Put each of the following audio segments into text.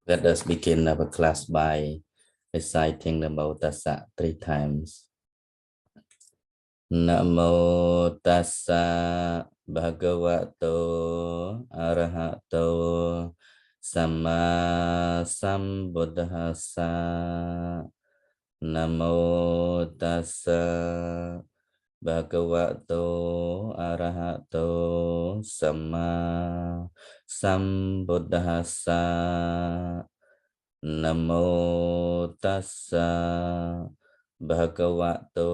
Let us begin our class by reciting the Namo Tassa 3 times. Namo Tassa Bhagavato Arahato Samma Sambuddhassa. Namo Tassa Bhagavato Arahato Samma Sambuddhassa. Namo Tassa Bhagavato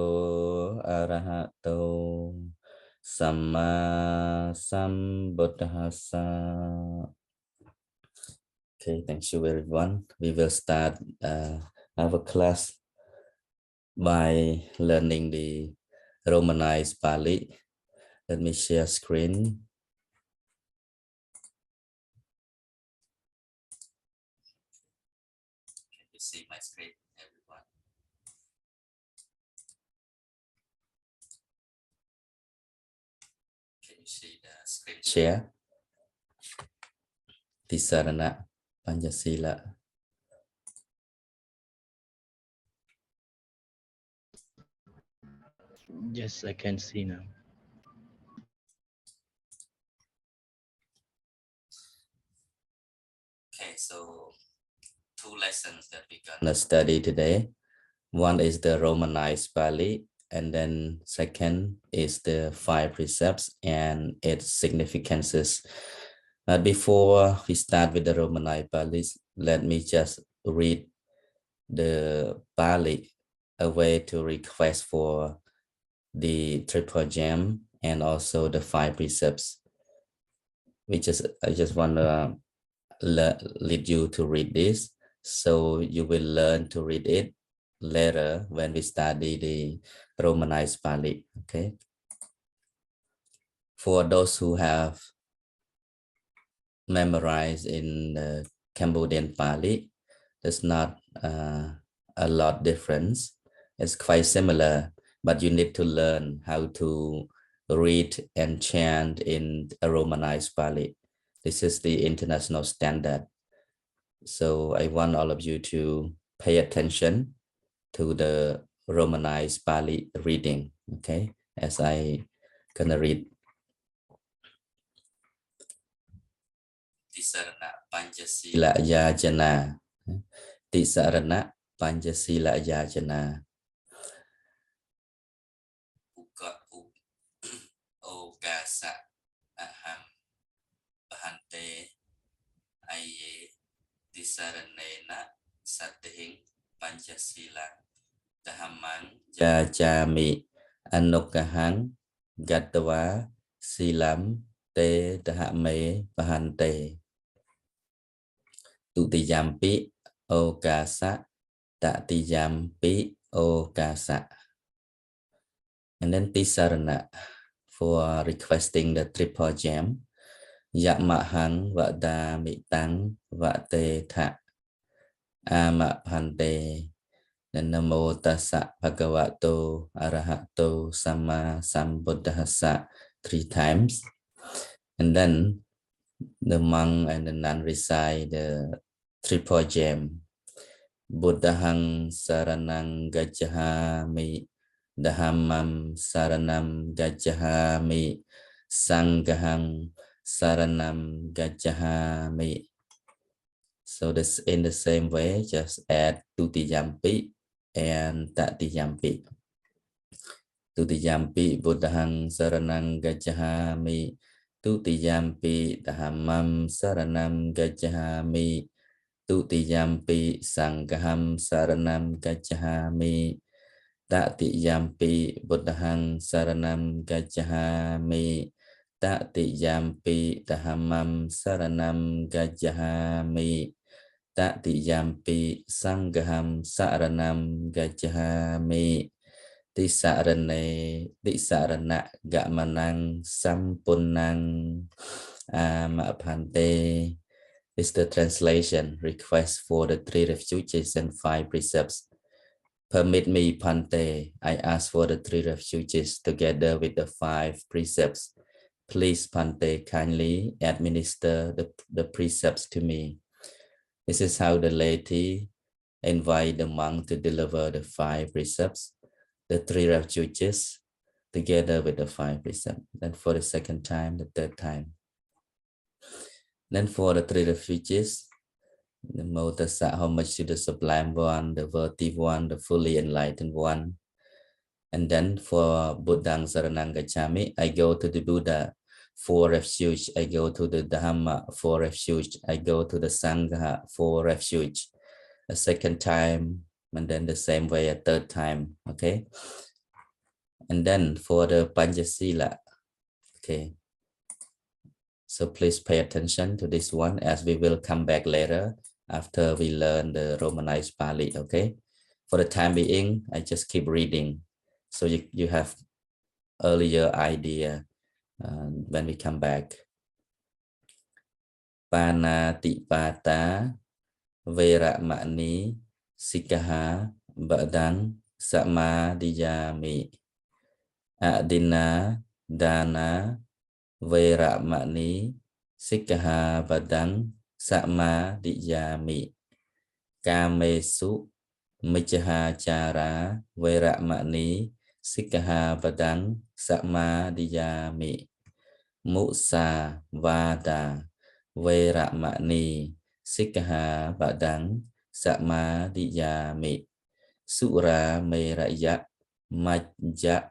Arahato Samma Sambuddhassa. Okay, thank you everyone. We will start our class by learning the Romanized Pāli. Let me share screen. Can you see my screen, everyone? Can you see the screen share? Tisarana Panchasila. Yes, I can see now. Okay, so 2 lessons that we're gonna study today. One is the Romanized Pāli, and then second is the 5 precepts and its significances. But before we start with the Romanized Pāli, let me just read the Pāli, a way to request for the triple gem and also the 5 precepts. I just want to lead you to read this, so you will learn to read it later when we study the Romanized Pāli. Okay. For those who have memorized in the Cambodian Pāli, there's not a lot difference. It's quite similar, but you need to learn how to read and chant in a Romanized Pāli. This is the international standard. So I want all of you to pay attention to the Romanized Pāli reading, okay, as I gonna read. Tisarana Panchasila Yajana. Tisarana Panchasila Yajana. Ogasa Aham Bahante Aye Tisaranena Satihing Panchasila Dhammang Jajami Anukahang Gatwa Silam Te Dhame Bahante Tutiyampi Ogasa Tatiyampi Ogasa. And then Tisarana for requesting the triple gem. Yamahang Vada Mitang Vate Tha Amapante. Then Namo Tassa Bhagavato Arahato Samma Sambuddhassa 3 times. And then the monk and the nun recite the triple gem. Buddhahang Saranang Gajjahami, Dhammam Saranam Gajjahami, Sanghang Saranam Gajjahami. So this in the same way, just add Tutiyampi and Tatiyampi. Tutiyampi Buddhang Saranang Gajjahami, Tutiyampi Dhammam Saranam Gajjahami, Tutiyampi Sangham Saranam Gajjahami, Tatiyampi Buddhang Saranam Gajjahami, Tatiyampi Dhammam Saranam Gajjahami, Tatiyampi Sangham Saranam Gajjahami. Tisarana Gamanang Sampunang Amapante is the translation. Request for the 3 refuges and 5 precepts. Permit me, Pante, I ask for the 3 refuges together with the 5 precepts. Please, Pante, kindly administer the precepts to me. This is how the laity invite the monk to deliver the 5 precepts, the 3 refuges, together with the 5 precepts. Then for the second time, the third time. Then for the 3 refuges, the Modasa, homage to the sublime one, the virtue one, the fully enlightened one. And then for Buddhang Saranang Gacchami, I go to the Buddha for refuge. I go to the Dhamma for refuge. I go to the Sangha for refuge. A second time, and then the same way a third time. Okay. And then for the Panchasila, okay. So please pay attention to this one as we will come back later after we learn the Romanized Pāli. Okay. For the time being, I just keep reading. So you have earlier idea when we come back. Panatipata Veramani Sikaha Badang Samadhiyami Adina Dana Veramani Sikaha Badang Samadhiyami Kamesu Michahachara Veramani Sikaha Badang Samadhiyami Musa Vada Veramani Sikaha Badang Samadhiyami Sura Meraya Majja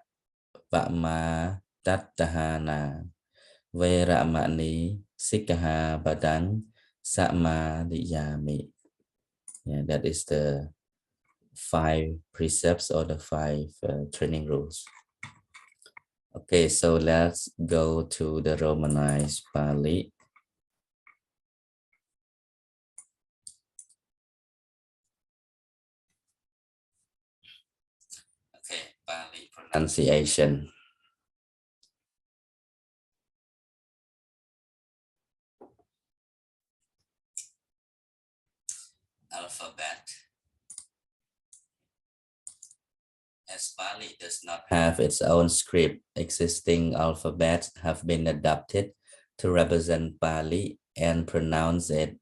Pama Tattahana Veramani Sikaha Badang Samadhiyami. Yeah, that is the 5 precepts or the 5 training rules. Okay, so let's go to the Romanized Pāli. Okay, Pāli pronunciation. Alphabet. As Pāli does not have its own script, existing alphabets have been adapted to represent Pāli and pronounce it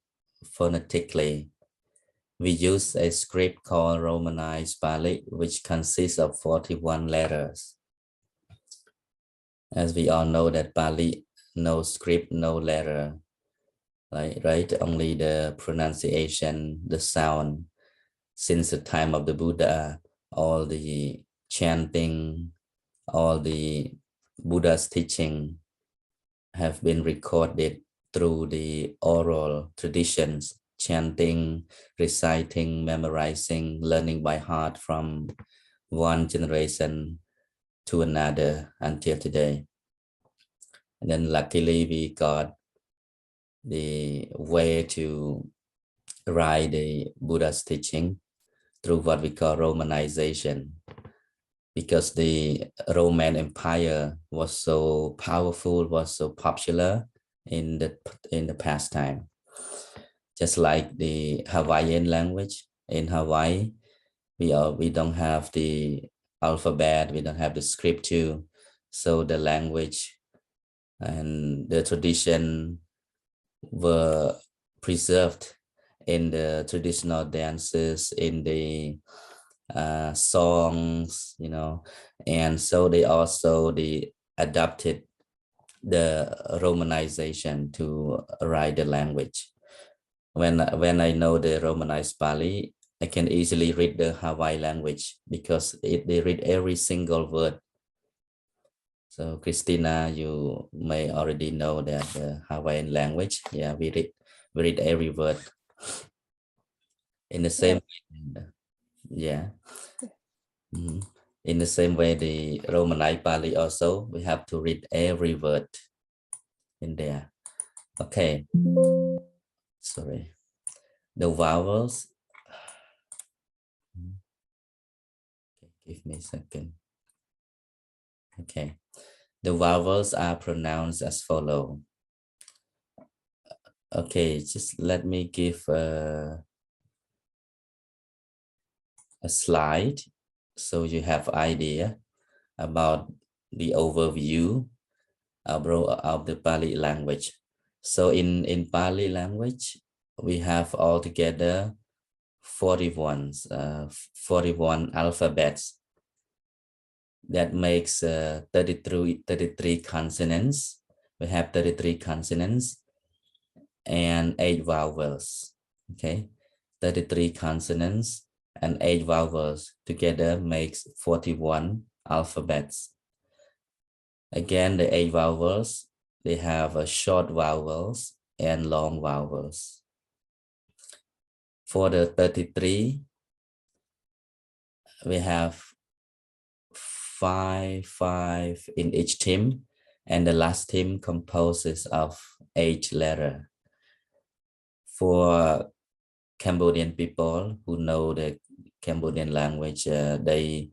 phonetically. We use a script called Romanized Pāli, which consists of 41 letters. As we all know that Pāli, no script, no letter, right? Only the pronunciation, the sound. Since the time of the Buddha, all the chanting, all the Buddha's teaching have been recorded through the oral traditions, chanting, reciting, memorizing, learning by heart from one generation to another until today. And then luckily we got the way to write the Buddha's teaching through what we call Romanization, because the Roman Empire was so powerful, was so popular in the past time. Just like the Hawaiian language, in Hawaii, we don't have the alphabet, we don't have the script too. So the language and the tradition were preserved in the traditional dances, in the songs, you know, and so they also adapted the Romanization to write the language. When I know the Romanized Pāli, I can easily read the Hawaii language because they read every single word. So Christina, you may already know that the Hawaiian language, yeah, we read every word. In the same way, yeah. In the same way, the Romanized Pāli also, we have to read every word in there. Okay. Sorry. The vowels. Give me a second. Okay. The vowels are pronounced as follow. Okay, just let me give a slide so you have idea about the overview of the Pāli language. So in Pāli language, we have altogether 41 alphabets. That makes 33 consonants. We have 33 consonants and 8 vowels. Okay, 33 consonants and 8 vowels together makes 41 alphabets. Again, the 8 vowels, they have short vowels and long vowels. For the 33, we have 5 in each team, and the last team composes of 8 letters. For Cambodian people who know the Cambodian language, they're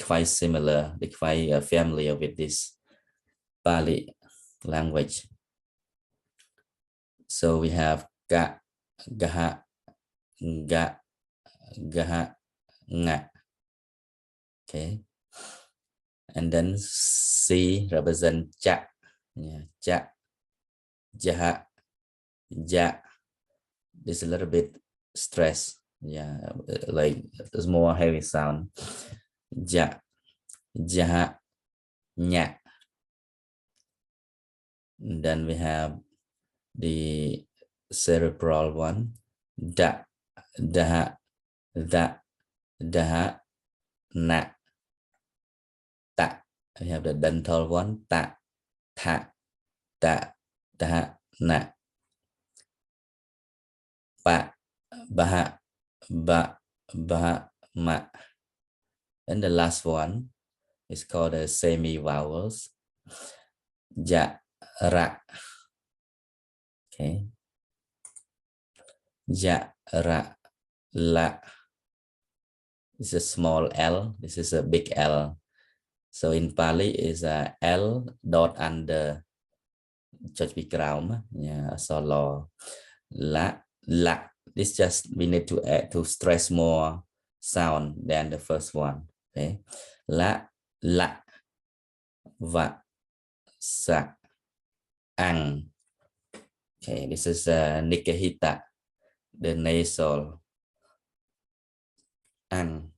quite similar, they're quite familiar with this Pāli language. So we have ga, gaha, ga, gaha, nga. Okay, and then C represent cha, yeah, cha, jaha, ja. This is a little bit stress, yeah, like there's more heavy sound. Ja, jaha, nya. And then we have the cerebral one, da, daha, da, daha, na, ta. We have the dental one, ta, tha, ta, daha, na. Pa, baha, ba, baha, ma. And the last one is called the semi-vowels. Ja, ra. Okay. Ja, ra, la. This is a small L. This is a big L. So in Pali is a L dot under church background. Yeah, so law. La, la. This just we need to add to stress more sound than the first one. Okay. La, la, va, sa, ang. Okay, this is Nikahita, the nasal. Ang.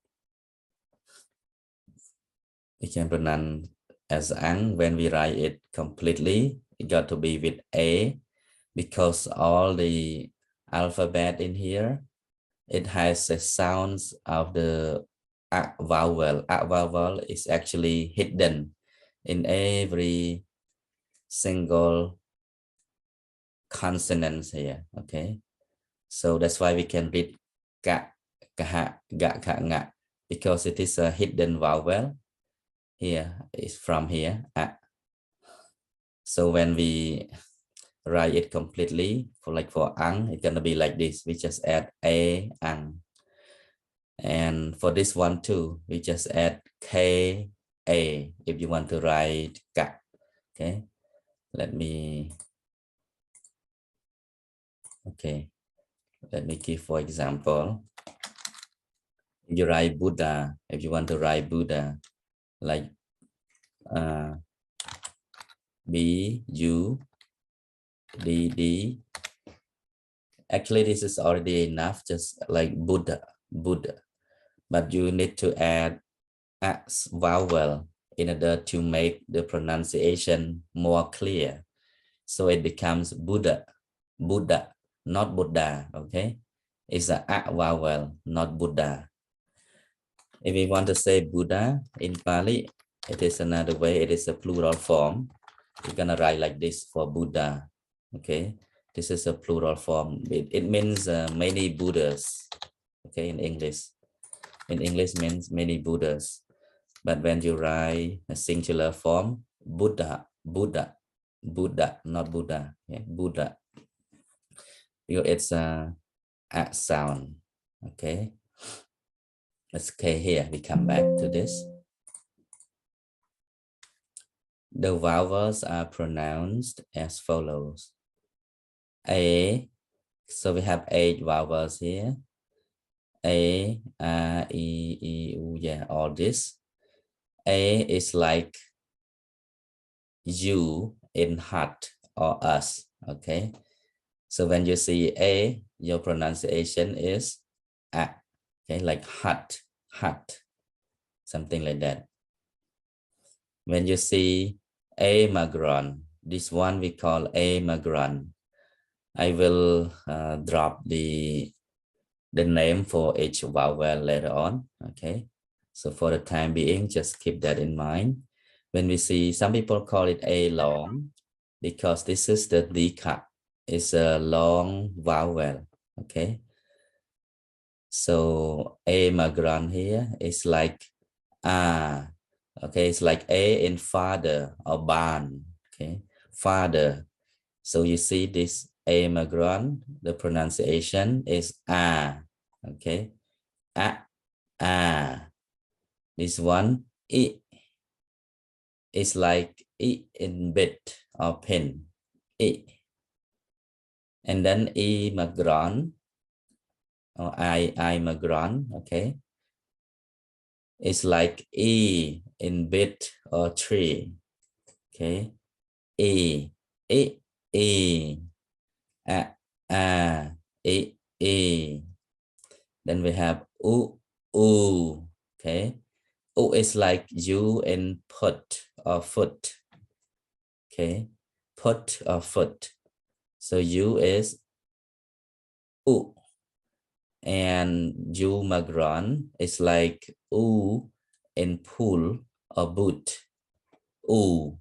We can pronounce as ang when we write it completely. It got to be with A, because all the alphabet in here, it has the sounds of the A vowel. A vowel is actually hidden in every single consonants here. Okay, so that's why we can read ka, kaha, ga, ka, nga, because it is a hidden vowel. Here is from here. So when we write it completely, for ang, it's gonna be like this. We just add a, ang. And for this one too, we just add k, a, if you want to write ka. Okay, let me give for example. If you write Buddha, if you want to write Buddha, like B, U, D, D. Actually, this is already enough, just like Buddha, Buddha. But you need to add a vowel in order to make the pronunciation more clear. So it becomes Buddha, Buddha, not Buddha, okay? It's a vowel, not Buddha. If we want to say Buddha in Pali, it is another way, it is a plural form. We're gonna write like this for Buddha, okay? This is a plural form. It means many Buddhas, okay, in English. In English means many Buddhas. But when you write a singular form, Buddha, Buddha, Buddha, not Buddha, yeah, Buddha. Because it's a sound, okay? Let's okay here, we come back to this. The vowels are pronounced as follows. A, so we have 8 vowels here. A, E, U, yeah, all this. A is like you in hut or us, okay? So when you see A, your pronunciation is A, okay, like hut, something like that. When you see A magron, this one we call A magron. I will drop the name for each vowel later on, okay? So for the time being, just keep that in mind. When we see, some people call it A long, because this is the dika, it's a long vowel, okay? So A magron here is like okay, it's like A in father or ban, okay, father. So you see this A magron, the pronunciation is okay, this one I is like I in bit or pen, I. And then I magron or I magron, okay, it's like E in bit or tree, okay, E, I, E, a, a, I, E. Then we have U, U, okay. U is like you in put or foot, okay, put or foot. So U is U. And U magron is like U in pool or boot, U.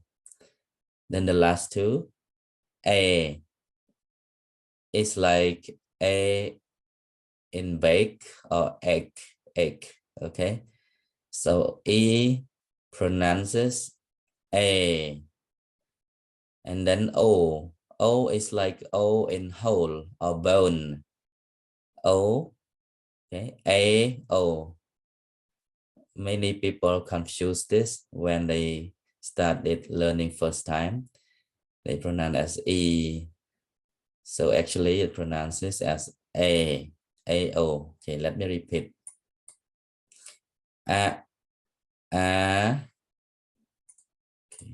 Then the last two, A is like A in bake or egg, okay. So E pronounces A. And then O is like O in whole or bone, O, okay, A, O. Many people confuse this when they started learning first time. They pronounce as E. So actually it pronounces as A, A-O. Okay, let me repeat. A, A. Okay,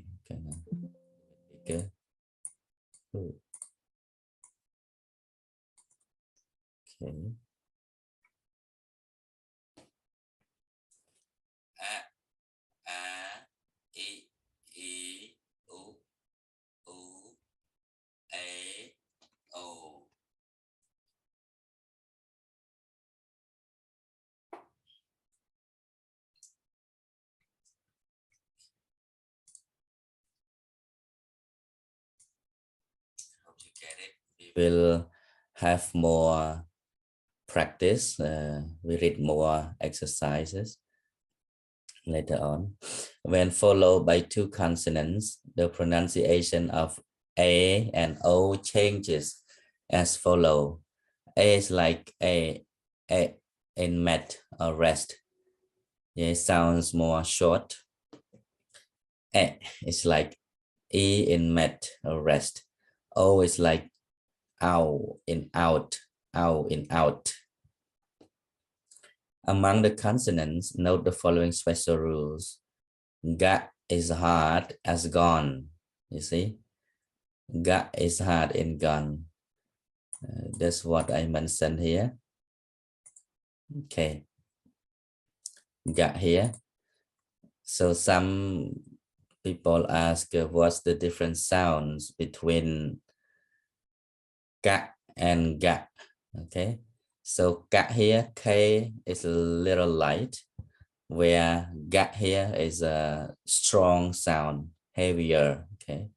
okay. Okay. A, E, E, U, U, A, O. Hope you get it. We will have more practice. We read more exercises later on. When followed by two consonants, the pronunciation of A and O changes as follow. A is like A in mat or rest. Yeah, it sounds more short. A is like E in mat or rest. O is like ow in out, ow in out. Among the consonants, note the following special rules. Ga is hard as gone. You see, ga is hard in gone. That's what I mentioned here. Okay, ga here. So some people ask what's the different sounds between ga and ga. Okay, so ga here, K is a little light, where ga here is a strong sound, heavier. Okay,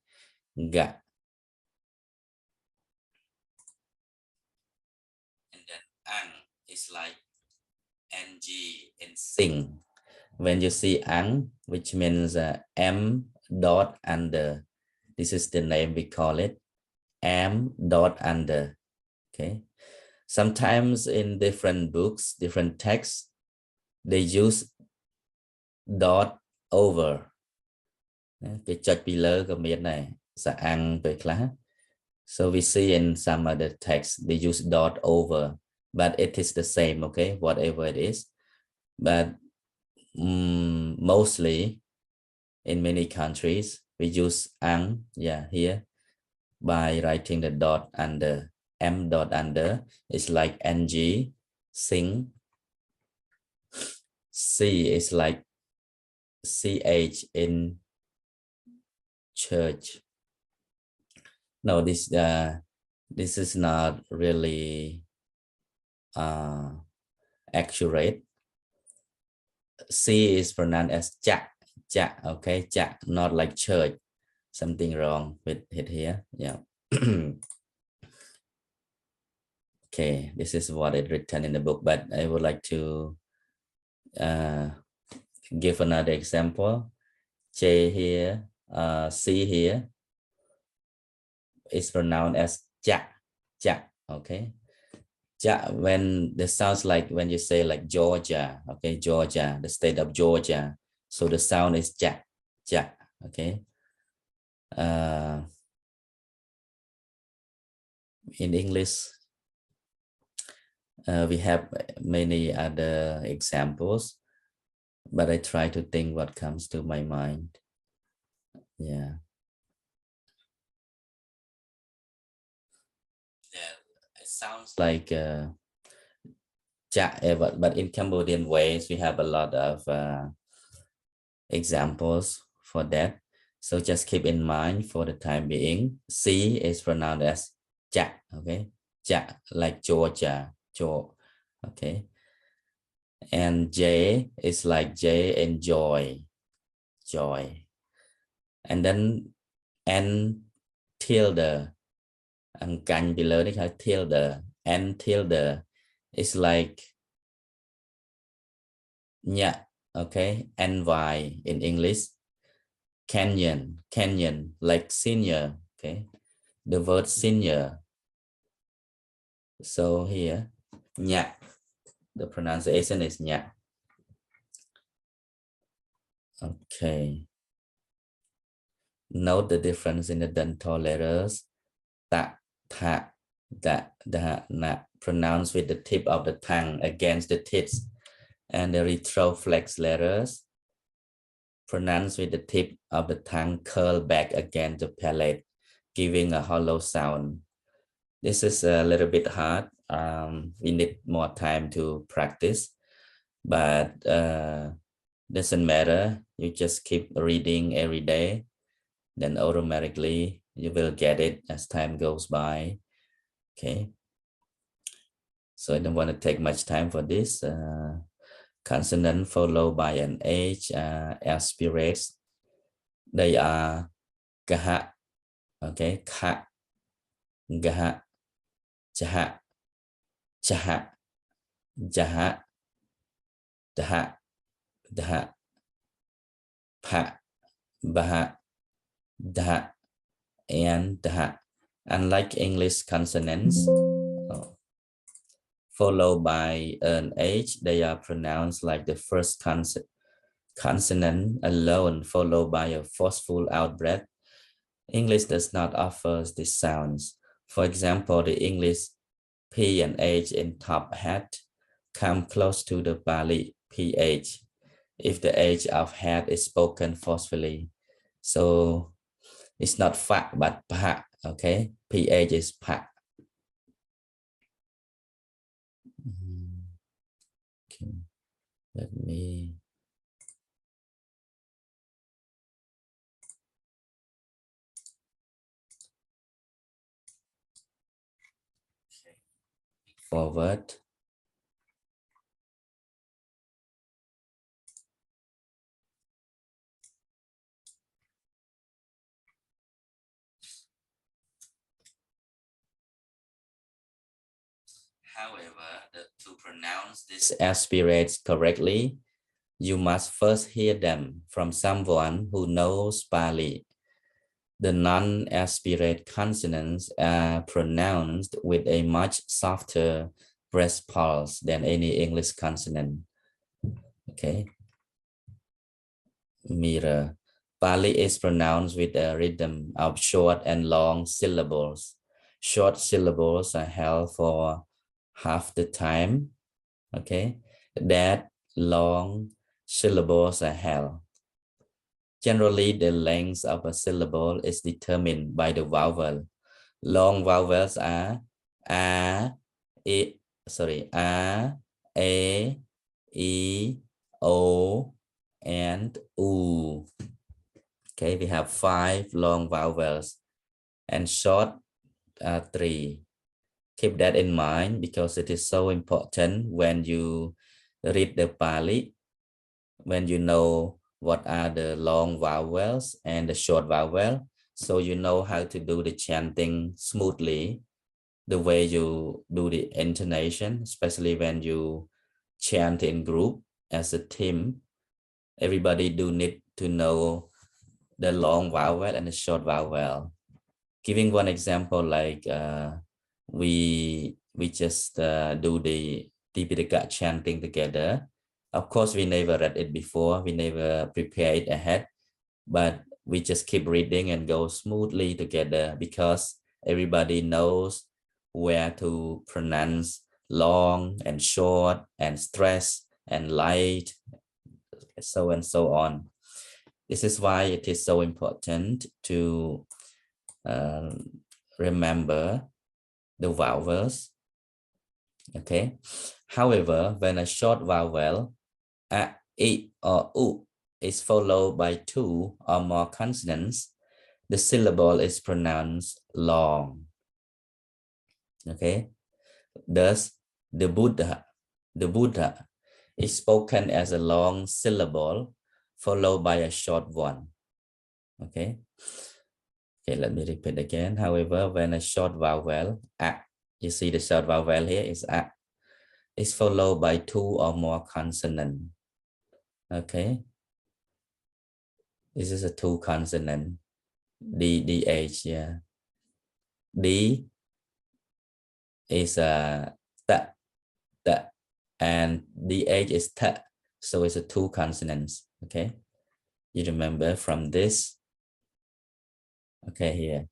ga. And then ang is like ng in sing. When you see ang, which means m dot under, this is the name we call it, m dot under. Okay, sometimes in different books, different texts, they use dot over. Cái chạch below có miễn này sẽ ăn về class. So we see in some other texts they use dot over, but it is the same, okay, whatever it is. But mostly in many countries we use ang, yeah, here by writing the dot under M dot under is like NG, sing. C is like CH in church. No, this is not really accurate. C is pronounced as cha, cha, okay, cha, not like church. Something wrong with it here. Yeah. Okay, this is what it written in the book, but I would like to give another example. J here, C here is pronounced as ja, ja, okay. Ja, when the sounds like when you say like Georgia, okay, Georgia, the state of Georgia. So the sound is ja, ja, okay. In English, we have many other examples, but I try to think what comes to my mind. Yeah. Yeah, it sounds like but in Cambodian ways, we have a lot of examples for that. So just keep in mind for the time being, C is pronounced as ja, okay, ja, like Georgia, okay. And J is like J and joy, joy. And then N tilde, and cạnh below this tilde, N tilde is like nya, okay, NY in English. Canyon, like senior, okay, the word senior. So here, nya, the pronunciation is nya. Okay. Note the difference in the dental letters. Ta, ta, da, da, na, pronounced with the tip of the tongue against the teeth, and the retroflex letters pronounced with the tip of the tongue curl back against the palate, giving a hollow sound. This is a little bit hard. We need more time to practice, but doesn't matter. You just keep reading every day, then automatically you will get it as time goes by. Okay. So I don't want to take much time for this. Consonant followed by an H aspirates. They are gaha, okay, ka, gaha, jaha, jaha, jaha, daha, daha, pa, baha, daha, and daha. Unlike English consonants, followed by an H, they are pronounced like the first consonant alone, followed by a forceful out breath. English does not offer these sounds. For example, the English P and H in top hat come close to the Pāli PH if the H of hat is spoken forcefully. So it's not fa but pa, okay? PH is pa. Okay, let me. Forward. However, to pronounce these aspirates correctly, you must first hear them from someone who knows Pāli. The non-aspirate consonants are pronounced with a much softer breath pulse than any English consonant. Okay. Mirror. Pāli is pronounced with a rhythm of short and long syllables. Short syllables are held for half the time. Okay. That long syllables are held. Generally, the length of a syllable is determined by the vowel. Long vowels are A, E, sorry, A, E, O, and U. Okay, we have 5 long vowels and short 3. Keep that in mind because it is so important when you read the Pāli, when you know what are the long vowels and the short vowel, so you know how to do the chanting smoothly, the way you do the intonation, especially when you chant in group as a team. Everybody do need to know the long vowel and the short vowel. Giving one example, like we just do the Tipitaka chanting together. Of course, we never read it before, we never prepare it ahead, but we just keep reading and go smoothly together because everybody knows where to pronounce long and short and stress and light, so and so on. This is why it is so important to remember the vowels. Okay. However, when a short vowel a, e, or u is followed by 2 or more consonants, the syllable is pronounced long. Okay. Thus, the Buddha is spoken as a long syllable followed by a short one. Okay. Okay, let me repeat again. However, when a short vowel, a, you see the short vowel here is a, is followed by 2 or more consonant. Okay. This is a 2 consonant. D, DH, yeah. D is a t, t, and DH is t. So it's a 2 consonants. Okay. You remember from this. Okay, here.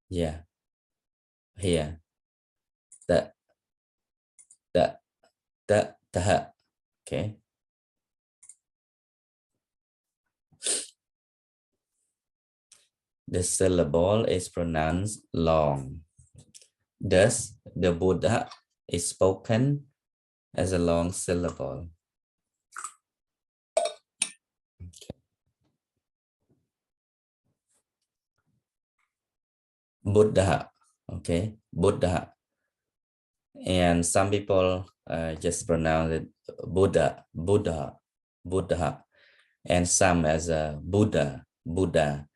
Yeah. Here. T, t, t, t. Okay. The syllable is pronounced long. Thus, the Buddha is spoken as a long syllable. Buddha, okay, Buddha. And some people just pronounce it Buddha, Buddha, Buddha, and some as a Buddha, Buddha.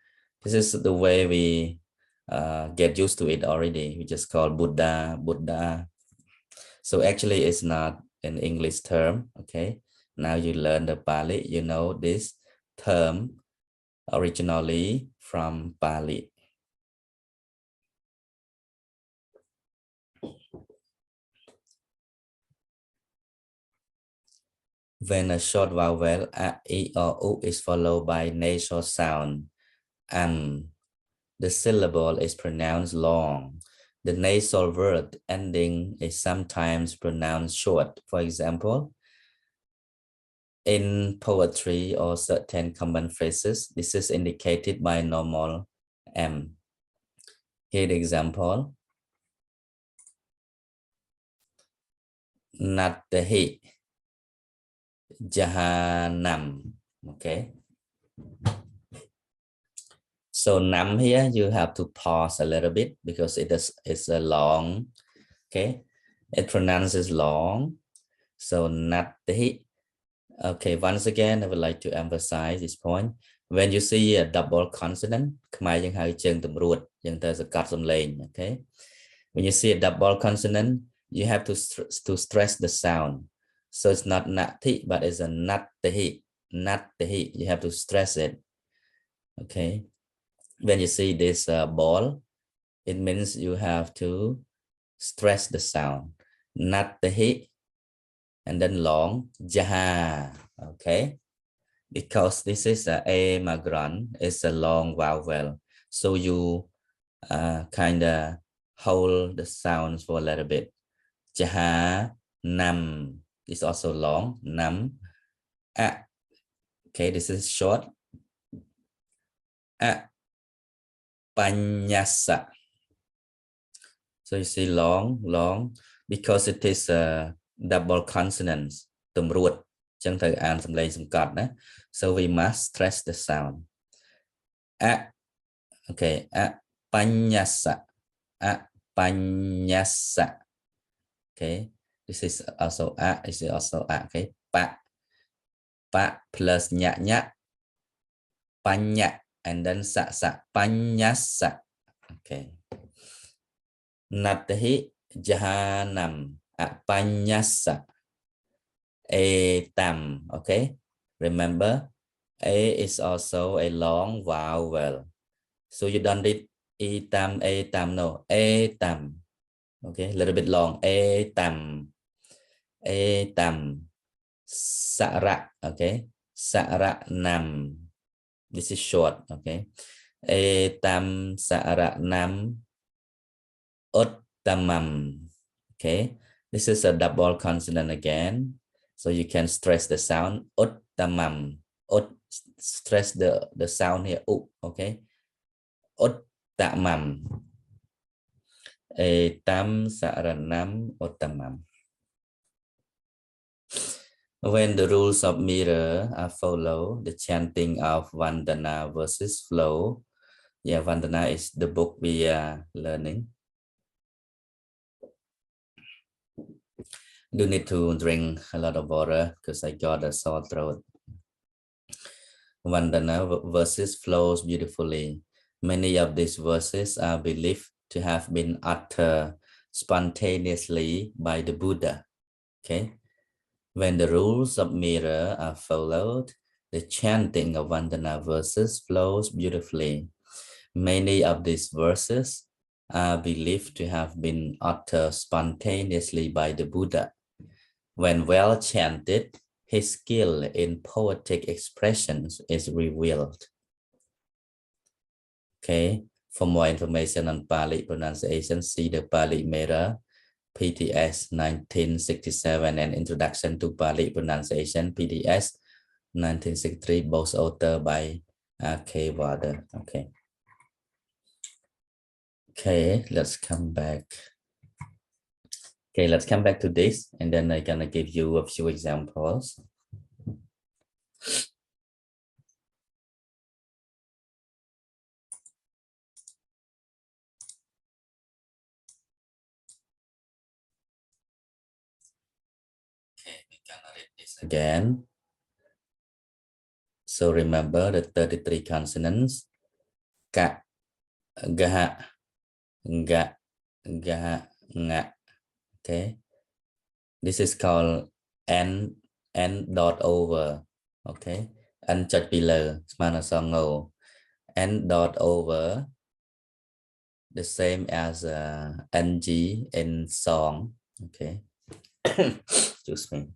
This is the way we get used to it already. We just call Buddha, Buddha. So actually it's not an English term, okay? Now you learn the Pāli, you know this term originally from Pāli. When a short vowel a, e, or u is followed by nasal sound the syllable is pronounced long. The nasal word ending is sometimes pronounced short. For example, in poetry or certain common phrases, this is indicated by normal M. Here the example. Natahi, Jahannam. Okay. So nam here, you have to pause a little bit because it's a long, okay? It pronounces long. So natahi. Okay, once again, I would like to emphasize this point. When you see a double consonant, okay? When you see a double consonant, you have to stress the sound. So it's not nati, but it's a natahi, natahi. You have to stress it, okay? When you see this ball, it means you have to stress the sound. Natahi, and then long, jaha, okay? Because this is a magran, it's a long vowel. So you kind of hold the sounds for a little bit. Jaha, nam is also long, nam, a. Okay, this is short. A, panyasa. So you see long, long, because it is a double consonants. Chẳng thời an some lay some card. So we must stress the sound. Okay, panyasa. Panyasa. Okay, this is also this is also okay. Pa plus nya, panya, and then sa, panyasa. Okay. Natahi jahanam, panyasa. Tam. Okay, remember a is also a long vowel, so you don't read tam, no, tam. Okay, a little bit long, tam, sara. Okay, sara nam, this is short. Okay, tam sara nam uttamam. Okay, this is a double consonant again, so you can stress the sound uttamam. Stress the sound here. Okay, uttamam. Tam saranam uttamam. When the rules of mirror are followed, the chanting of Vandana versus flow. Yeah, Vandana is the book we are learning. Do need to drink a lot of water because I got a sore throat. Vandana verses flows beautifully. Many of these verses are believed to have been uttered spontaneously by the Buddha. Okay, when the rules of mirror are followed, the chanting of Vandana verses flows beautifully. Many of these verses are believed to have been uttered spontaneously by the Buddha. When well chanted, his skill in poetic expressions is revealed. Okay, for more information on Pāli pronunciation, see the Pāli Mirror, PTS 1967, and Introduction to Pāli Pronunciation, PTS 1963, both authored by K. Wader. Okay. Okay, let's come back. Okay, let's come back to this, and then I'm gonna give you a few examples. Okay, we're gonna read this again. So remember the 33 consonants. Ka, ga, ga, ga, nga. Okay, this is called n dot over. Okay, n chật below, smana songo. N dot over, the same as ng in song. Okay, excuse me.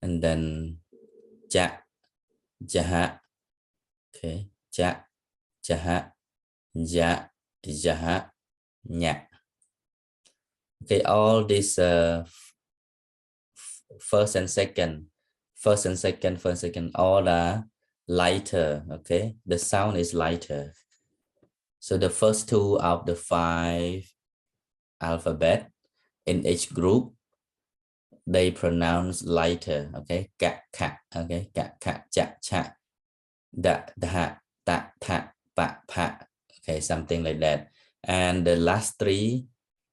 And then ja, jaha. Okay, ja, jaha, ja, jaha, nya. Okay, all these first and second, all are lighter. Okay, the sound is lighter. So the first two of the 5 alphabet in each group, they pronounce lighter. Okay, ka, ka. Okay, ka, ka, cha, cha, da, da, ta, ta, pa, pa. Okay, something like that. And the last 3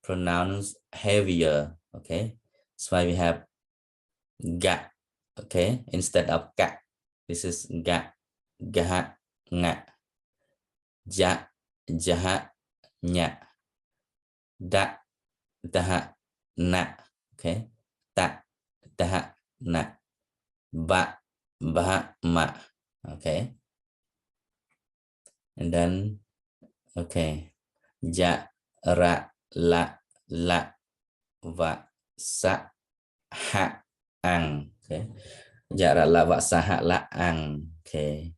pronounce heavier. Okay, that's why we have ga. Okay, instead of ka, this is ga, gaha, nga, ja, jaha, nya, da, daha, na. Okay, ta, daha, na, ba, baha, ma. Okay, and then okay, ja, ra, la, va, sa, ha, ang. Okay, ja, ra, la, va, sa, ha, la, ang. Okay,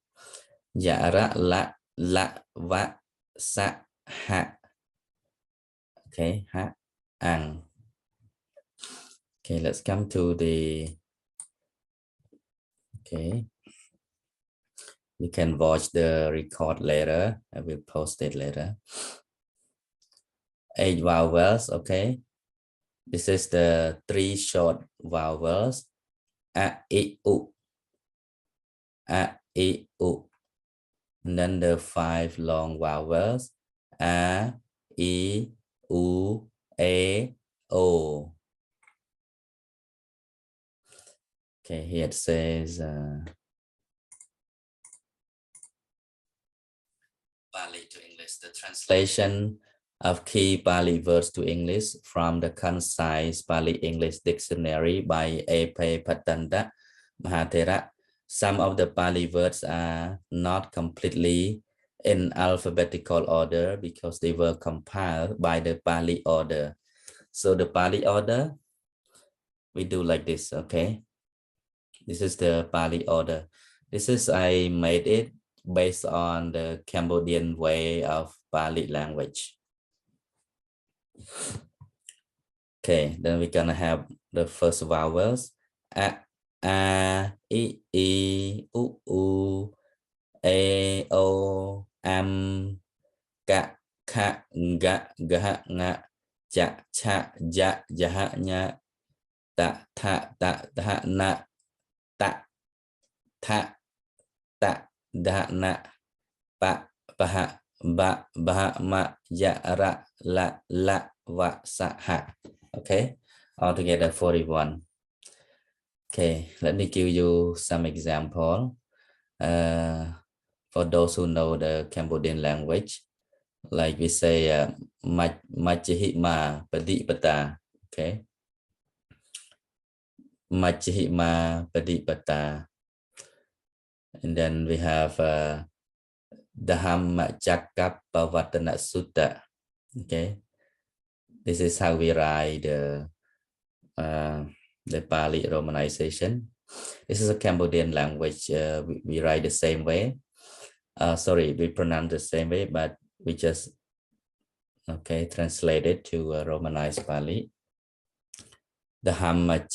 ja, ra, la, va, sa, ha. Okay, ha, ang. Okay, let's come to the, okay, you can watch the record later. I will post it later. 8 vowels, okay. This is the 3 short vowels. A, I, U. A, I, U. And then the 5 long vowels. A, I, U, A, O. Okay, here it says Pāli to English. The translation of key Pāli words to English from the concise Pāli English dictionary by A.P. Patanda Mahathera. Some of the Pāli words are not completely in alphabetical order because they were compiled by the Pāli order. So the Pāli order, we do like this, okay? This is the Pāli order. I made it based on the Cambodian way of Pāli language. Okay, then we're gonna have the first vowels. A, I, U, A, O, Ka, Ka, Ga, Ga, Nga, Cha, Cha, Ja, Jaha, Nya, Ta, Ta, Ta, Na, Ta, Ta, Ta, Da, Na, Pa, Paha, Ba, Baha, Ma, Ya, Ra, La, Va, Sa, Ha. Okay, altogether 41. Okay, let me give you some example. For those who know the Cambodian language, like we say, Machihima Padipata. Okay, Machihima Padipata. And then we have Dhamma Chakkappavattana Sutta. Okay, this is how we write the Pāli romanization. This is a Cambodian language. We write the same way. Sorry, we pronounce the same way, but we just translate it to Romanized Pāli. Dhamma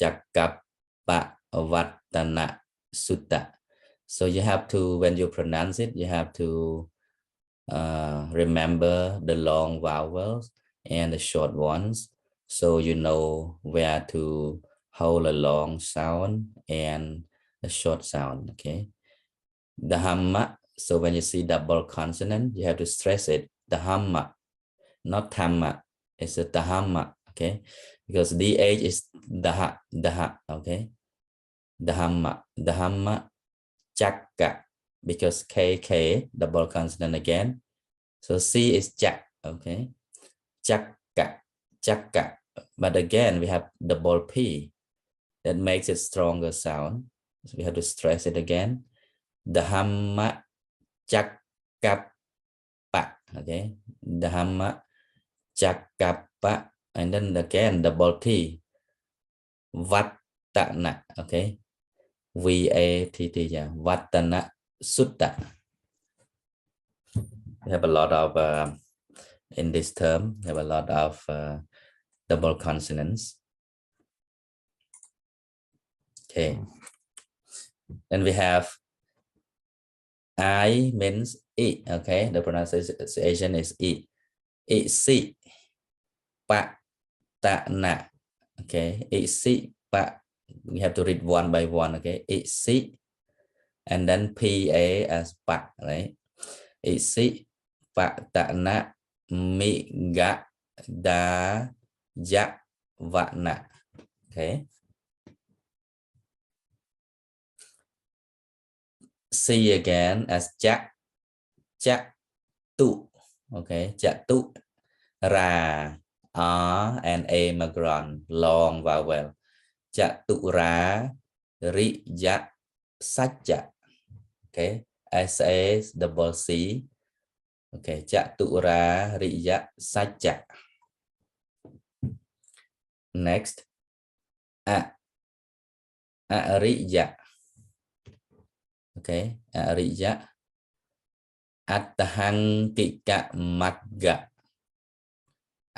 Chakkappavattana Sutta. So you have to, when you pronounce it, you have to remember the long vowels and the short ones, so you know where to hold a long sound and a short sound. Okay, Dhamma. So when you see double consonant, you have to stress it. Dhamma, not Thamma. It's a Dhamma. Okay, because DH is Daha. Okay, Dhamma. Chakka, because KK double consonant again. So C is Chak. Okay, Chakka. But again, we have double P that makes it stronger sound. So we have to stress it again. Dhamma Chakkappa. Okay, Dhamma Chakkappa. And then again, double T. Vattana. Okay, VATT. Yeah, Vattana Sutta. We have a lot of in this term, we have a lot of double consonants. Okay, then we have I means I. Okay, the pronunciation is I. Si pa ta na. Okay, si pa. We have to read one by one. Okay, si, and then pa as pa, right? Si pa ta na mi ga da ja va na. Okay, C again as cha tu. Okay, cha tu. Ra, R and A magron, long vowel. Cha tu ra, ri ja sacha. Okay, SA double C. Okay, cha tu ra, ri ja sacha. Next, ri ja. Okay, ri ja. Attahang kika magga.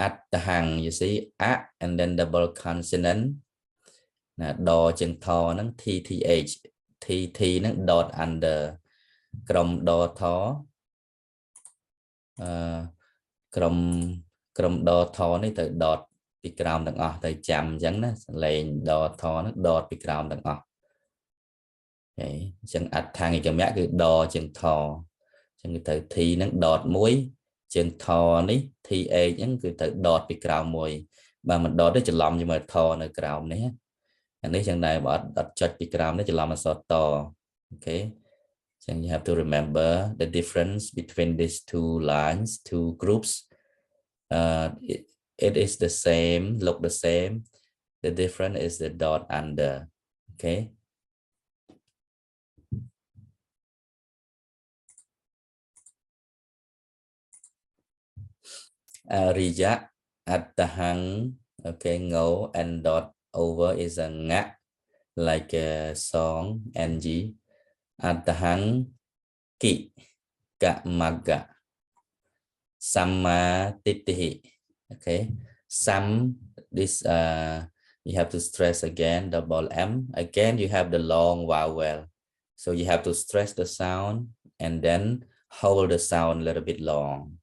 Attahang, you see, and then double consonant. Đo chân thò nó TTH. TT nó dot under. Crom đo thó. Crom ក្រុមដថនេះទៅដតពីក្រោមទាំងអស់ទៅចាំអញ្ចឹងណាលេងដថហ្នឹងដតពីក្រោមទាំងអស់ហើយអញ្ចឹងអដ្ឋង្គិកមៈគឺដជាងថអញ្ចឹងគឺទៅ T ហ្នឹងដតមួយជាងថនេះ TH ហ្នឹងគឺទៅដតពីក្រោមមួយបើមិនដតទេច្រឡំជាមួយថនៅក្រោមនេះអានេះចឹងដែរបើអត់ចុចពីក្រោមនេះច្រឡំអក្សរតអូខេចឹង you have to remember the difference between these two lines two groups it is the same look the same the difference is the dot under okay Riya Attahang okay ngo and dot over is a nga like a song ng Attahang ki ka magga Samma tittihi okay Sam this you have to stress again double M again you have the long vowel so you have to stress the sound and then hold the sound a little bit long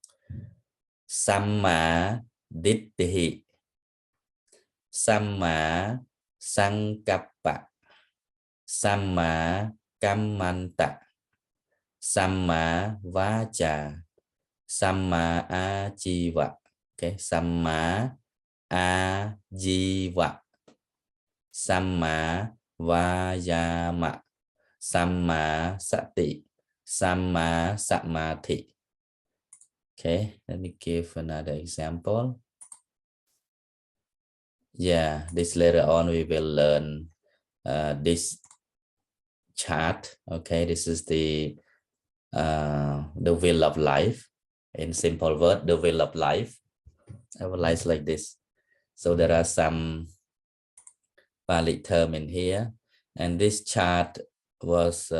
Samma dittihi Samma sankappa Samma kammanta Samma vacha Samma ajiva okay Samma ajiva Samma vayama Samma sati Samma samadhi okay let me give another example yeah this later on we will learn this chart okay this is the wheel of life in simple word the wheel of life I would like this so there are some Pāli term in here and this chart was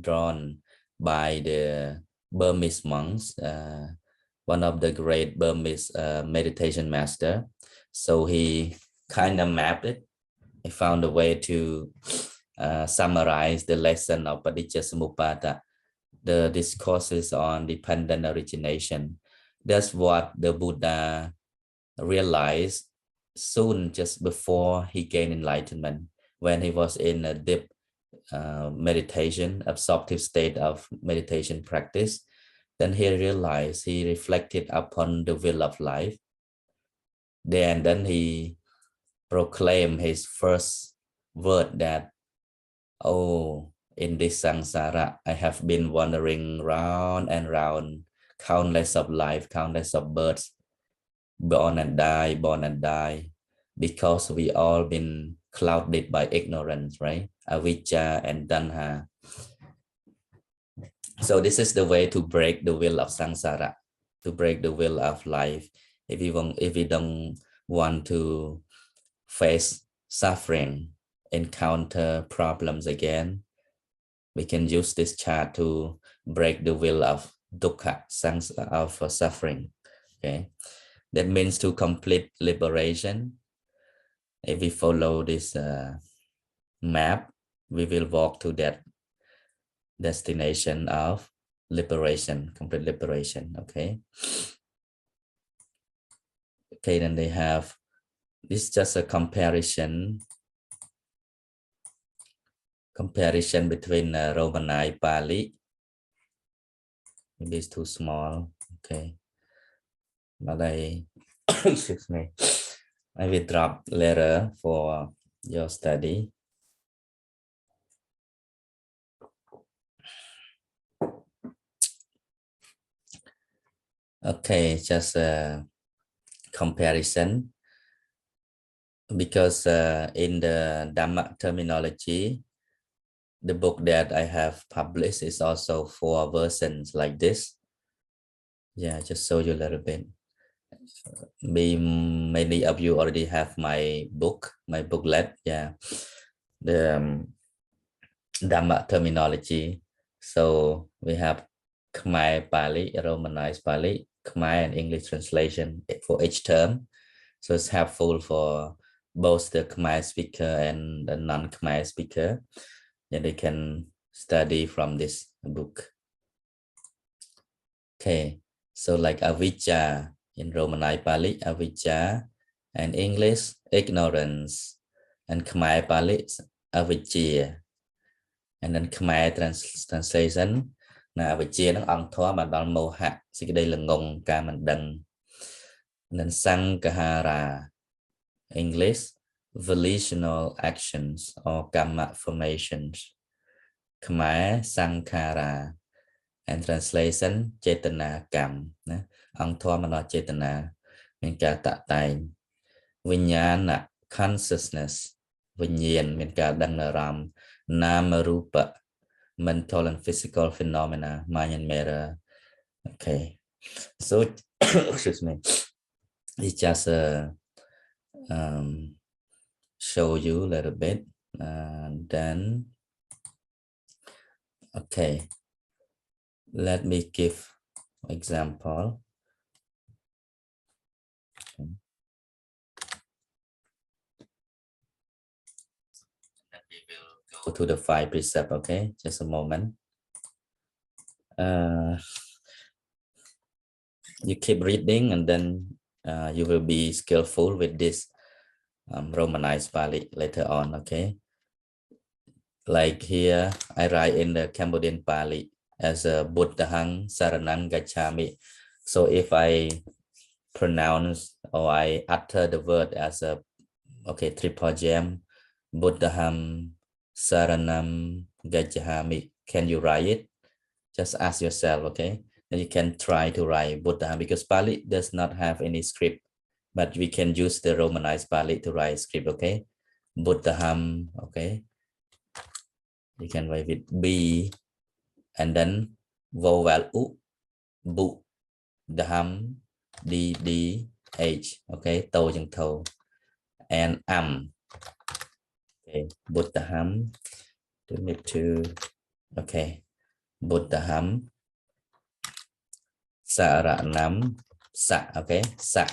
drawn by the Burmese monks one of the great Burmese meditation master so he kind of mapped it he found a way to summarize the lesson of Paticcasamuppada the discourses on dependent origination that's what the Buddha realized soon just before he gained enlightenment when he was in a deep meditation absorptive state of meditation practice then he realized he reflected upon the wheel of life then he proclaimed his first word that oh in this samsara I have been wandering round and round countless of life countless of births born and die because we all been clouded by ignorance right avijja and tanha so this is the way to break the wheel of samsara to break the wheel of life if we don't want to face suffering encounter problems again we can use this chart to break the wheel of dukkha of suffering okay that means to complete liberation if we follow this map we will walk to that destination of liberation complete liberation okay then they have this just a comparison between Romanized Pāli maybe it's too small okay but excuse me I will drop later for your study okay just a comparison because in the Dhamma terminology the book that I have published is also 4 versions like this yeah just show you a little bit many of you already have my booklet yeah the Dhamma terminology so we have Khmer Pāli Romanized Pāli Khmer and English translation for each term so it's helpful for both the Khmer speaker and the non-Khmer speaker and they can study from this book okay so like avijja In Romanized Pāli, avijja, and English, ignorance, and Khmer Pāli, avijja. And then Khmer translation, na avijja nó ông thoa mà đòn mô hạ, thì cái đây là ngông ca mình đăng. And then Sankhara, English, volitional actions or karma formations. Khmer Sankhara, and translation Chetana Kam. Ông thoa mà nó Chetana, mình cả tạ tài. Vinyana, consciousness, Vinyan, mình cả đăng là ram. Nama Rupa, mental and physical phenomena, mind and matter. Okay, so excuse me, it's just show you a little bit, then okay, let me give example. Okay. We will go to the five precepts. Okay, just a moment. You keep reading, and then you will be skillful with this Romanized Pāli later on. Okay, like here I write in the Cambodian Pāli as a Buddhang Saranang Gacchami. So if I pronounce or I utter the word as a triple gem, Buddham Saranam Gacchami, can you write it? Just ask yourself, okay? And you can try to write Buddham, because Pāli does not have any script, but we can use the Romanized Pāli to write script, okay? Buddham, okay? You can write with B, and then vowel U, Bu, Dham, D, D, H, okay? Tô chẳng thầu, and okay, Buddham, we need to, okay, Buddham, Saranam, Sa, okay, Sa,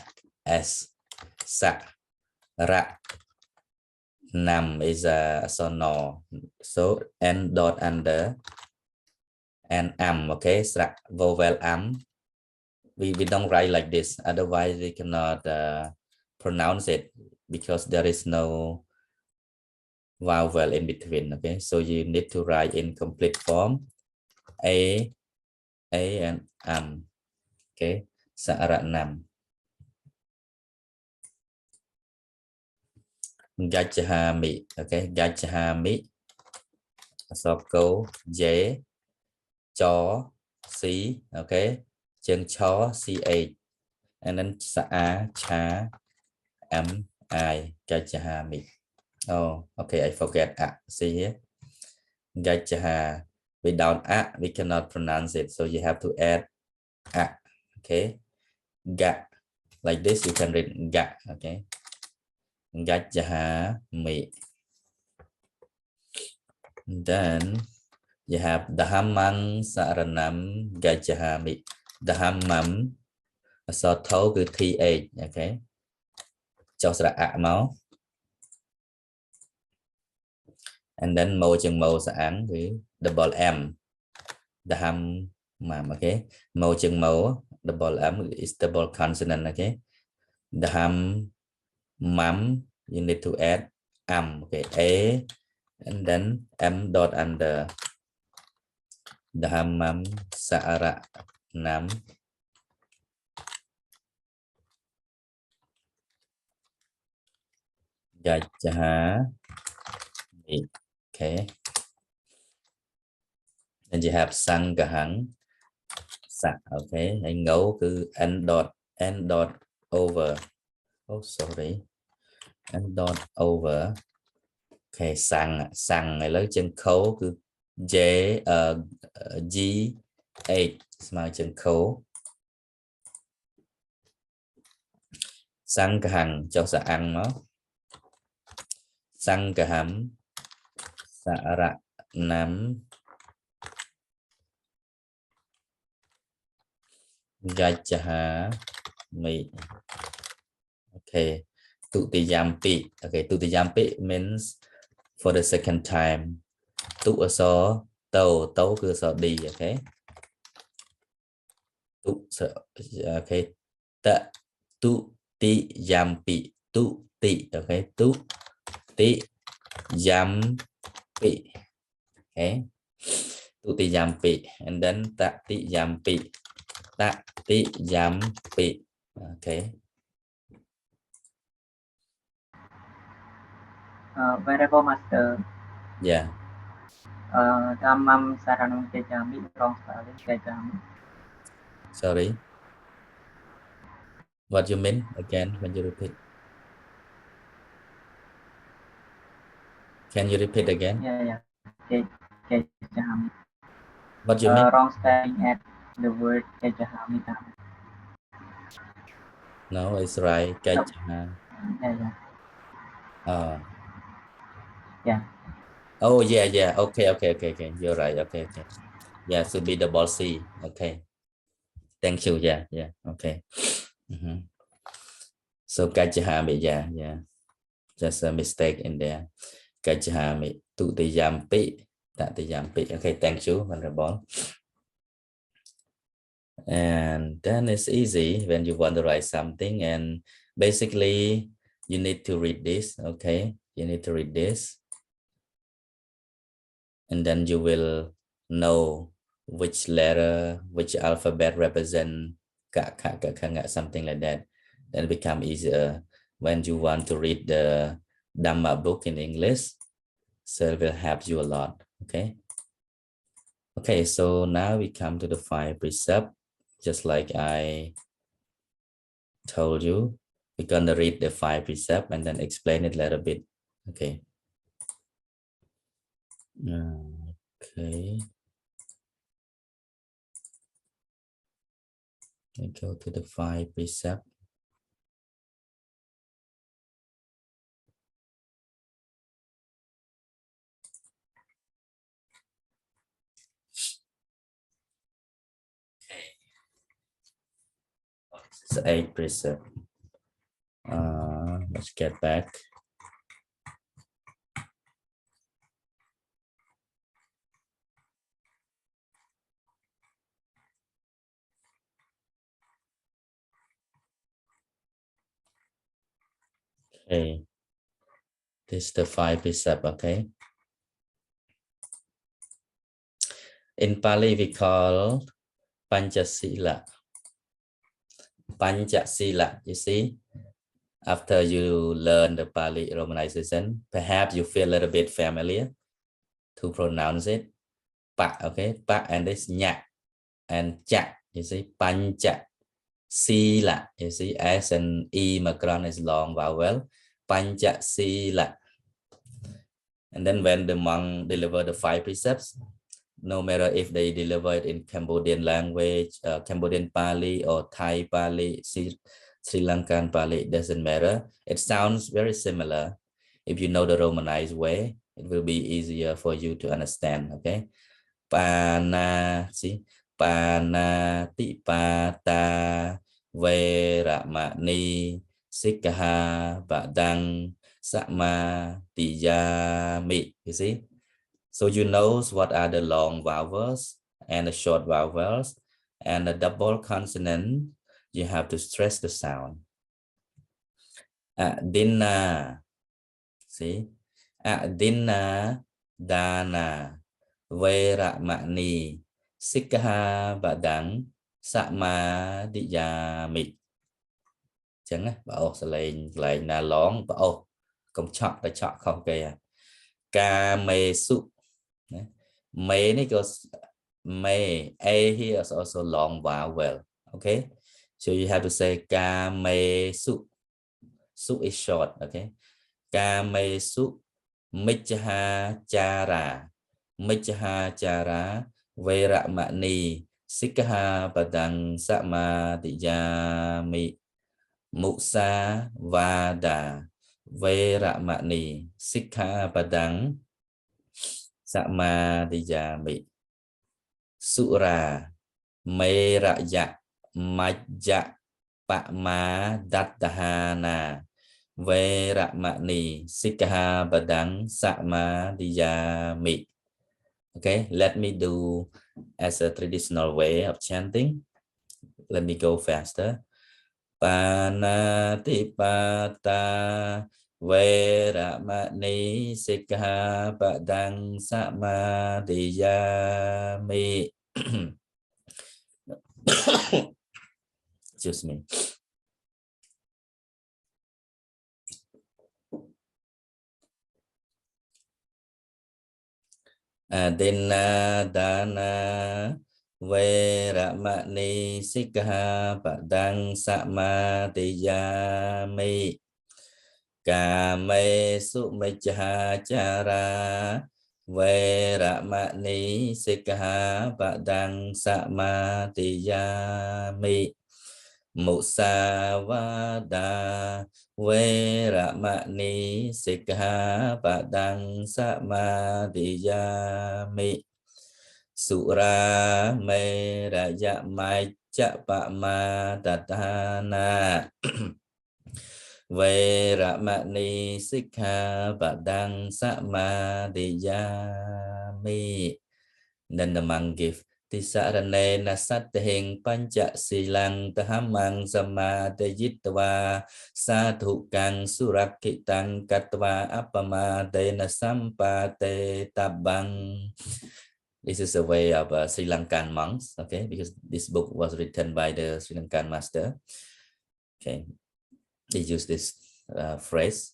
S, Sa, Ra, Nam is a sonor, so N dot under, and okay, Sa, vowel we don't write like this, otherwise we cannot pronounce it, because there is no vowel in between. Okay, so you need to write in complete form, A and okay, Saranam. Gacchami, okay, Gacchami, so go J, cho, C, okay, chân cho, CH, and then Sa, cha, I, Gacchami. Oh, okay, I forget see here, Gacchaha, without we cannot pronounce it, so you have to add okay, Ga, like this you can read Ga, okay, Gacchaha mi. Then you have Dhammang Saranam Gacchami. Dhammam, so thấu cứ TH, okay, cho sra máu, and then mô chừng mô sản với double M, Dhammam, okay, mô chừng mô double M is double consonant, okay, Dhammam, you need to add okay, A, and then M dot under, Dhammam Saranam Gacchami. Okay, then you have Sanghang, Sa, okay, anh ngấu cứ N dot over, oh sorry, N dot over, okay, sang này lấy chân khấu cứ J, G, H, mà chân khấu, Sanghang cho sa ăn nó, Sangham Saranam Gacchami. Okay, Tutiyampi. Okay, Tutiyampi means for the second time. Tu so tàu cứ so đi, okay. Tu so, okay. ta tu ti yampi tu ti. Okay, tu ti yampi. Okay, tu ti yampi, and then ta ti yampi, ta ti yampi. Okay. Venerable Master. Yeah. Dhammam saranam tejami, wrong spelling, tejami. Sorry. What you mean again when you repeat? Can you repeat again? Yeah. Tejami. What you mean? Wrong spelling at the word tejami. No, it's right. Yeah. Yeah. Oh, yeah. Okay. You're right. Okay. Yeah, should be the ball C. Okay. Thank you. Yeah. Okay. So Gajahami, yeah. Just a mistake in there. Gajahami. Tutiyampi. Tatiyampi. Okay, thank you, Venerable. And then it's easy when you want to write something, and basically you need to read this. Okay, you need to read this, and then you will know which letter, which alphabet represent something like that. Then it become easier when you want to read the Dhamma book in English. So it will help you a lot. Okay, so now we come to the 5 precepts. Just like I told you, we're gonna read the 5 precepts and then explain it a little bit. Okay. Okay. We go to the 5 precepts. Okay. It's 8 precepts. Let's get back. Okay. This is the 5 precepts. Okay. In Pali, we call Panchasila. Panchasila, you see, after you learn the Pali romanization, perhaps you feel a little bit familiar to pronounce it. Pa, okay, pa, and this nya and cha, you see, pancha sila, you see, S and E macron is long vowel, pancha sila. And then when the monk deliver the 5 precepts, no matter if they deliver it in Cambodian language, Cambodian Pali or Thai Pali, Sri Lankan Pali, it doesn't matter. It sounds very similar. If you know the Romanized way, it will be easier for you to understand. Okay. Pana, see, Pana Tipata Veramani Sikaha Badang Sama Tijami. You see? So you know what are the long vowels and the short vowels, and the double consonant, you have to stress the sound. Adina, see? Adina, Dana, Veramani, Sikaha Badang, Sama Diyami. Chẳng á, bảo lại là lón, bảo không chọn là chọn không kìa. Ca mê su. May because may a here is also long vowel. Okay, so you have to say kame su. Su is short. Okay, kame su michaha chara veramani sikha padang samadhiyami musa vada veramani sikha padang Samadhiyami Sura Meraya Majja Pakma Dattahana Veramani Sikha Badang Samadhiyami. Okay, let me do as a traditional way of chanting. Let me go faster. Panatipata Veramani Sikkhapadang Samadhiyami. Excuse me. Adina Dana Veramani Sikkhapadang Samadhiyami. Kame Sumicchācara Veramani Sikkhapadang Samadhiyami. Musavada Veramani Sikkhapadang Samadhiyami. Sura Meraya Maicchapama Tatana Veramani Sikkhapadang Samadhiyami. Then the monk give Tisaranena Sattahing Pancha Silang Tahamang Samadhiyitva Sadhukang Surakitang Katva Apamadena Sampate Tabang. This is a way of Sri Lankan monks, okay, because this book was written by the Sri Lankan master. Okay, they use this phrase.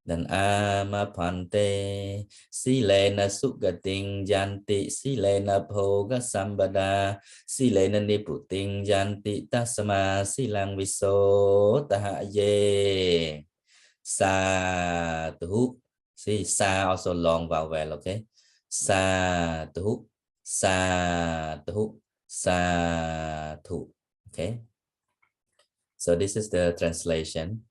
Then Amapante Silena Sugating Janti Silena Bhoga Sambada Silena Niputing Janti Tasama Silang Viso Tahaye Sadhu. See, Sa also long vowel, okay? Sadhu, Sadhu, Sadhu. Okay. So this is the translation.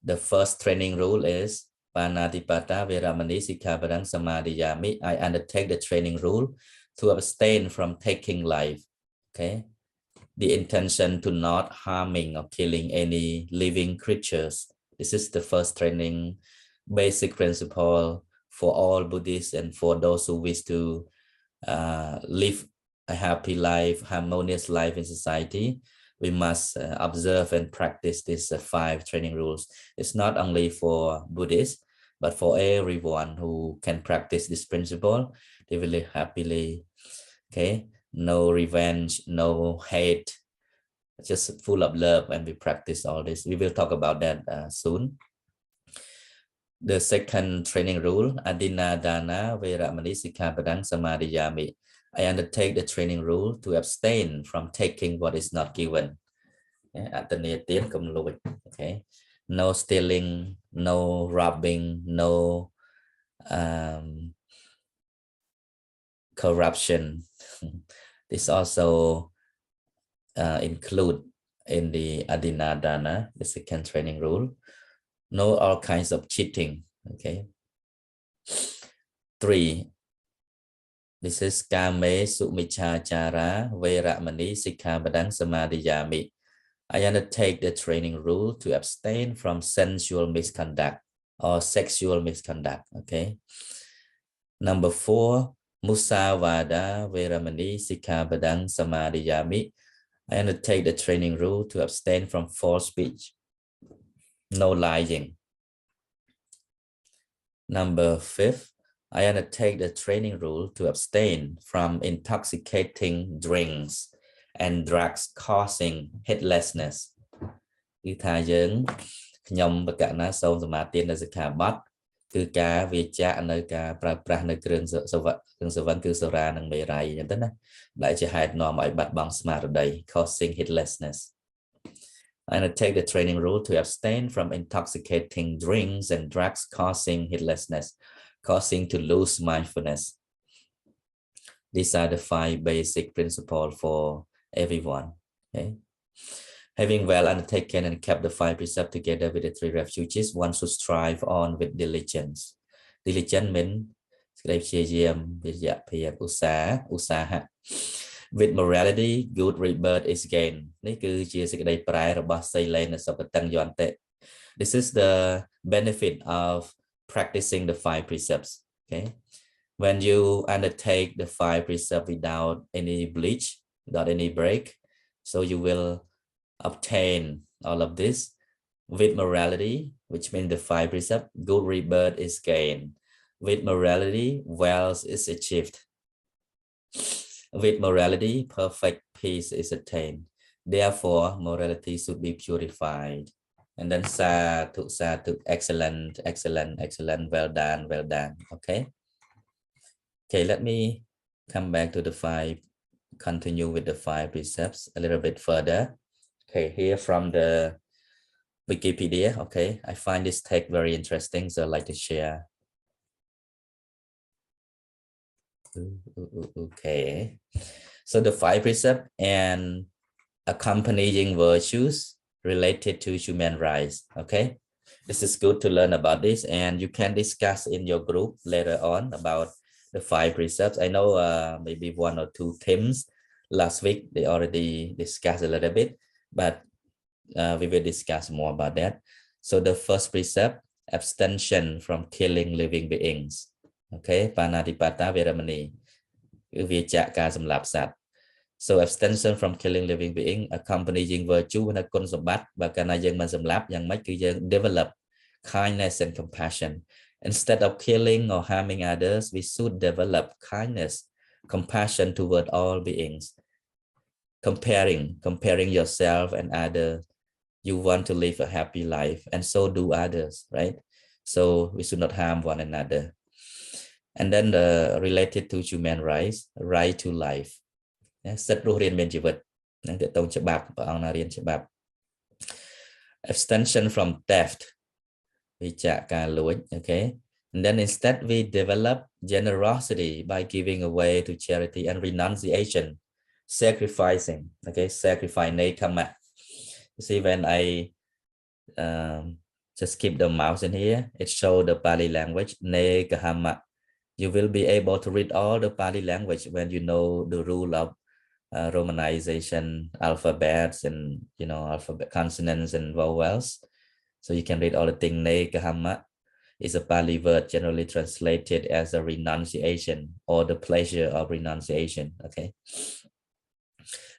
The first training rule is Panatipata Veramani Sikkhapadang Samadhiyami. I undertake the training rule to abstain from taking life. Okay. The intention to not harming or killing any living creatures. This is the first training basic principle for all Buddhists and for those who wish to live a happy life, harmonious life in society. We must observe and practice these 5 training rules. It's not only for Buddhists, but for everyone who can practice this principle. They will live happily. Okay, no revenge, no hate, just full of love, and we practice all this. We will talk about that soon. The second training rule, Adina Dana Veramani Sikkhapadang Samadhiyami. I undertake the training rule to abstain from taking what is not given. Okay. No stealing, no robbing, no corruption. This also include in the Adina Dana, the second training rule. No all kinds of cheating. Okay. 3. This is Kame Sumicchācara Veramani Sikkhapadang Samadhiyami. I undertake the training rule to abstain from sensual misconduct or sexual misconduct. Okay. Number 4, Musavada Veramani Sikkhapadang Samadhiyami. I undertake the training rule to abstain from false speech. No lying. Number 5, I undertake the training rule to abstain from intoxicating drinks and drugs causing heedlessness.គឺថាយើងខ្ញុំបកណាសូមសមាទាននៅសិក្ខាបទគឺការវាចាកនៅការប្រើប្រាស់នៅគ្រឿងសវឹងគឺសូរ៉ានិងមេរ័យអញ្ចឹងទៅណាដែលជាហេតុនាំឲ្យបាត់បង់ស្មារតី causing heedlessness. I undertake the training rule to abstain from intoxicating drinks and drugs causing heedlessness, causing to lose mindfulness. These are the 5 basic principles for everyone. Okay? Having well undertaken and kept the 5 precepts together with the 3 refuges, one should strive on with diligence. Diligence means with morality, good rebirth is gained. This is the benefit of practicing the 5 precepts. Okay, when you undertake the 5 precepts without any bleach, without any break, So you will obtain all of this with morality, which means the 5 precepts. Good rebirth is gained. With morality, wealth is achieved. With morality, perfect peace is attained. Therefore, morality should be purified. And then sadhu, sadhu, excellent, excellent, excellent, well done, well done. Okay. Okay, let me come back to the 5, continue with the 5 precepts a little bit further. Okay, here from the Wikipedia. Okay, I find this text very interesting, so I'd like to share. Okay, so the 5 precepts and accompanying virtues related to human rights. Okay, this is good to learn about this, and you can discuss in your group later on about the 5 precepts. I know maybe 1 or 2 themes last week they already discussed a little bit, but we will discuss more about that. So the first precept, abstention from killing living beings. Okay, Panatipata Veramani, Vicha Ka Samlap Sat. So abstention from killing living being, accompanying virtue và kun sambat và kana dương man samlap yang mai cứ dương develop kindness and compassion. Instead of killing or harming others, we should develop kindness, compassion toward all beings. Comparing yourself and others. You want to live a happy life, and so do others, right? So we should not harm one another. And then related to human rights, right to life. Abstention from theft. Okay. And then instead we develop generosity by giving away to charity and renunciation, sacrificing. Okay, sacrifice nekama. See, when I just keep the mouse in here, it shows the Pali language, Negahama. You will be able to read all the Pali language when you know the rule of Romanization, alphabets, and alphabet consonants and vowels. So you can read all the things. Negahama is a Pali word generally translated as a renunciation or the pleasure of renunciation. Okay.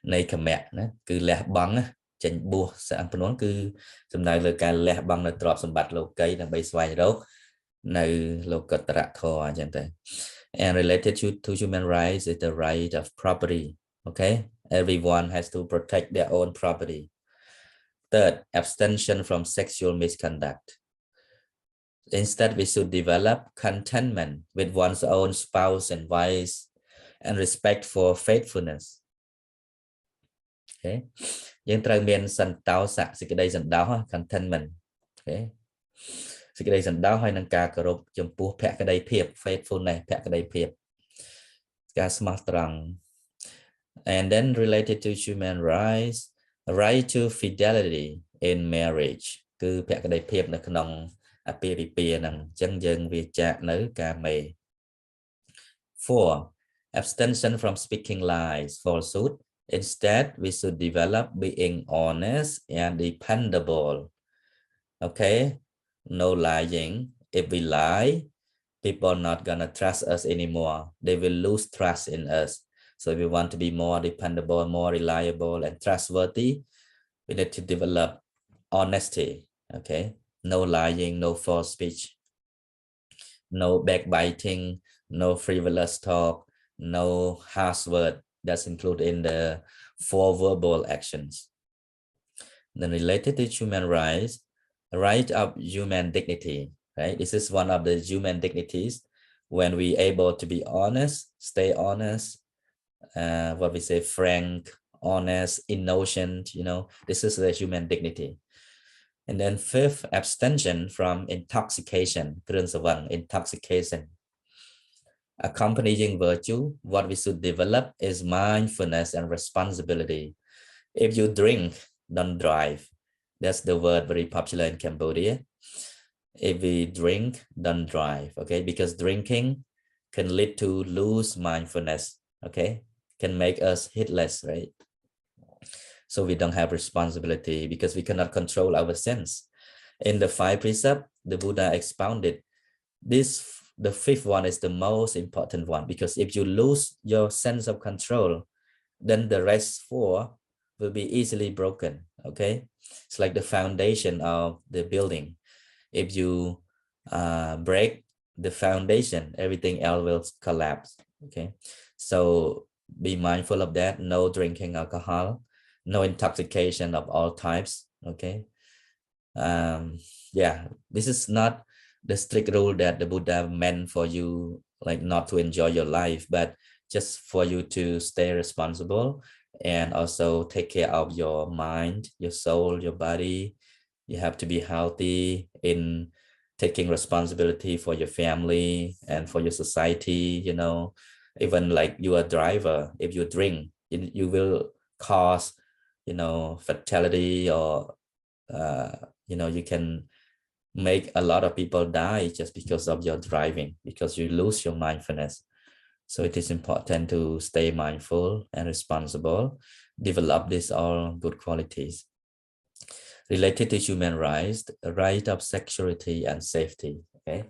Nekama, cứ lẻ băng. Chanh bùa sẽ nói cứ trong này là cái lẻ bằng là trọp sầm bạch lô cây là bay xoay đâu này lô cật rạ thò chẳng thế. And related to human rights is the right of property. Okay, everyone has to protect their own property. Third, abstention from sexual misconduct. Instead, we should develop contentment with one's own spouse and wives and respect for faithfulness. Okay. យើងត្រូវមានសន្តោសៈសេចក្តីសន្តោស contentment. Okay. សេចក្តីសន្តោសហើយនឹងការគោរពចំពោះភក្តីភាព faithfulness ភក្តីភាពការស្មោះត្រង់ and then related to human rights, right to fidelity in marriage គឺភក្តីភាពនៅក្នុងអាពាហ៍ពិពាហ៍ហ្នឹងអញ្ចឹងយើងវាចាកនៅកាមេ 4. Abstention from speaking lies, falsehood. Instead, we should develop being honest and dependable. Okay, no lying. If we lie, people are not gonna trust us anymore. They will lose trust in us. So if we want to be more dependable, more reliable, and trustworthy, we need to develop honesty. Okay, no lying, no false speech, no backbiting, no frivolous talk, no harsh word. That's included in the 4 verbal actions. Then related to human rights, right of human dignity, right? This is one of the human dignities when we able to be honest, stay honest, what we say, frank, honest, innocent, this is the human dignity. And then 5th, abstention from intoxication, intoxication. Accompanying virtue, what we should develop is mindfulness and responsibility. If you drink, don't drive. That's the word very popular in Cambodia. If we drink, don't drive, okay? Because drinking can lead to lose mindfulness, okay? Can make us heedless, right? So we don't have responsibility because we cannot control our sense. In the 5 precepts, the Buddha expounded this. The 5th one is the most important one, because if you lose your sense of control, then the rest 4 will be easily broken. Okay, it's like the foundation of the building. If you break the foundation, everything else will collapse. Okay, so be mindful of that. No drinking alcohol, no intoxication of all types. Okay, yeah, this is not the strict rule that the Buddha meant for you, like not to enjoy your life, but just for you to stay responsible and also take care of your mind, your soul, your body. You have to be healthy in taking responsibility for your family and for your society. You know, even like you are a driver, if you drink, you will cause, you know, fatality, or you know, you can make a lot of people die just because of your driving, because you lose your mindfulness. So it is important to stay mindful and responsible, develop these all good qualities. Related to human rights, the right of security and safety. Okay.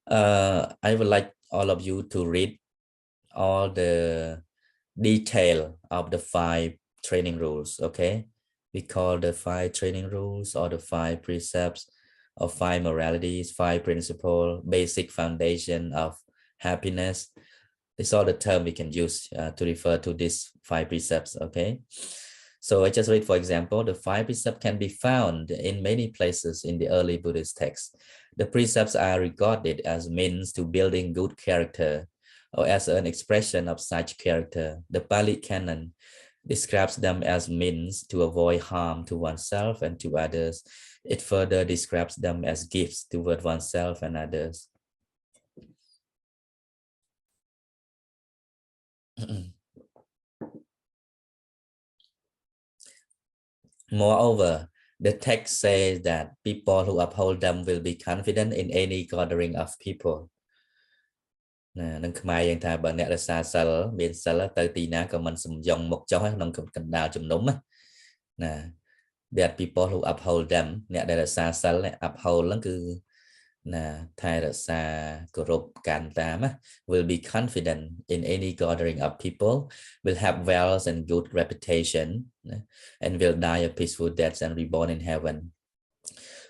I would like all of you to read all the detail of the 5 training rules. Okay, we call the 5 training rules, or the 5 precepts, or 5 moralities, 5 principles, basic foundation of happiness. It's all the term we can use to refer to these 5 precepts. Okay, so I just read, for example, the 5 precepts can be found in many places in the early Buddhist texts. The precepts are regarded as means to building good character, or as an expression of such character. The Pāli canon describes them as means to avoid harm to oneself and to others. It further describes them as gifts toward oneself and others. Moreover, the text says that people who uphold them will be confident in any gathering of people. នឹងខ្មែរយើងថាបើអ្នករសាសិលមានសិលទៅទីណាក៏មិនសំយងមុខចុះក្នុងកណ្ដាលជំនុំណា that people who uphold them អ្នកដែលរសាសិល uphold ហ្នឹងគឺណាថែរក្សាគោរពកាន់តាម will be confident in any gathering of people, will have wealth and good reputation, and will die a peaceful death and reborn in heaven.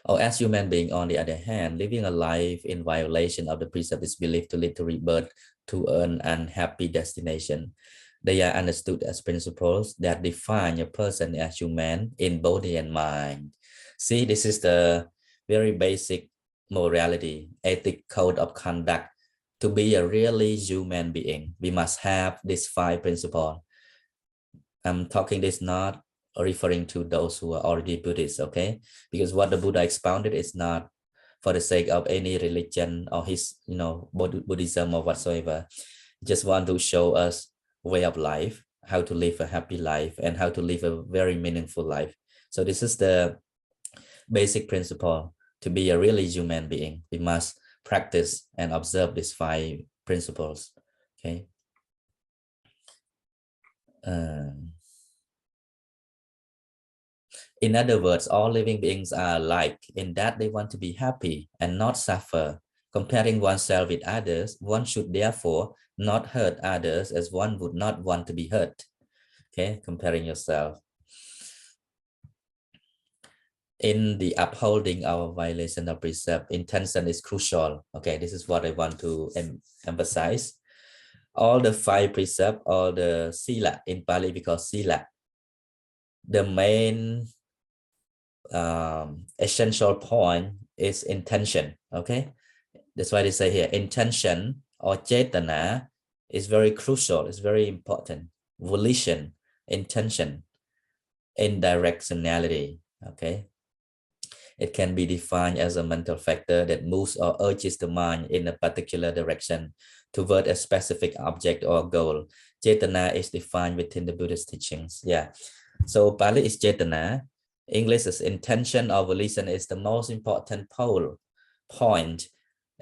Or as human being, on the other hand, living a life in violation of the precept is believed to lead to rebirth to an unhappy destination. They are understood as principles that define a person as human in body and mind. See, this is the very basic morality, ethic code of conduct. To be a really human being, we must have these 5 principles. I'm talking this not referring to those who are already Buddhists, okay? Because what the Buddha expounded is not for the sake of any religion or his, you know, Buddhism or whatsoever. Just want to show us way of life, how to live a happy life and how to live a very meaningful life. So this is the basic principle. To be a really human being, we must practice and observe these 5 principles, okay? In other words, all living beings are alike in that they want to be happy and not suffer. Comparing oneself with others, one should therefore not hurt others as one would not want to be hurt. Okay, comparing yourself. In the upholding our violation of precept, intention is crucial. Okay, this is what I want to emphasize. All the 5 precepts, all the sila, in Pali we call sila, the main essential point is intention. Okay, that's why they say here intention or cetana is very crucial, it's very important. Volition, intention, indirectionality. Okay, it can be defined as a mental factor that moves or urges the mind in a particular direction toward a specific object or goal. Cetana is defined within the Buddhist teachings. Yeah, so Pali is cetana, English is intention or volition, is the most important point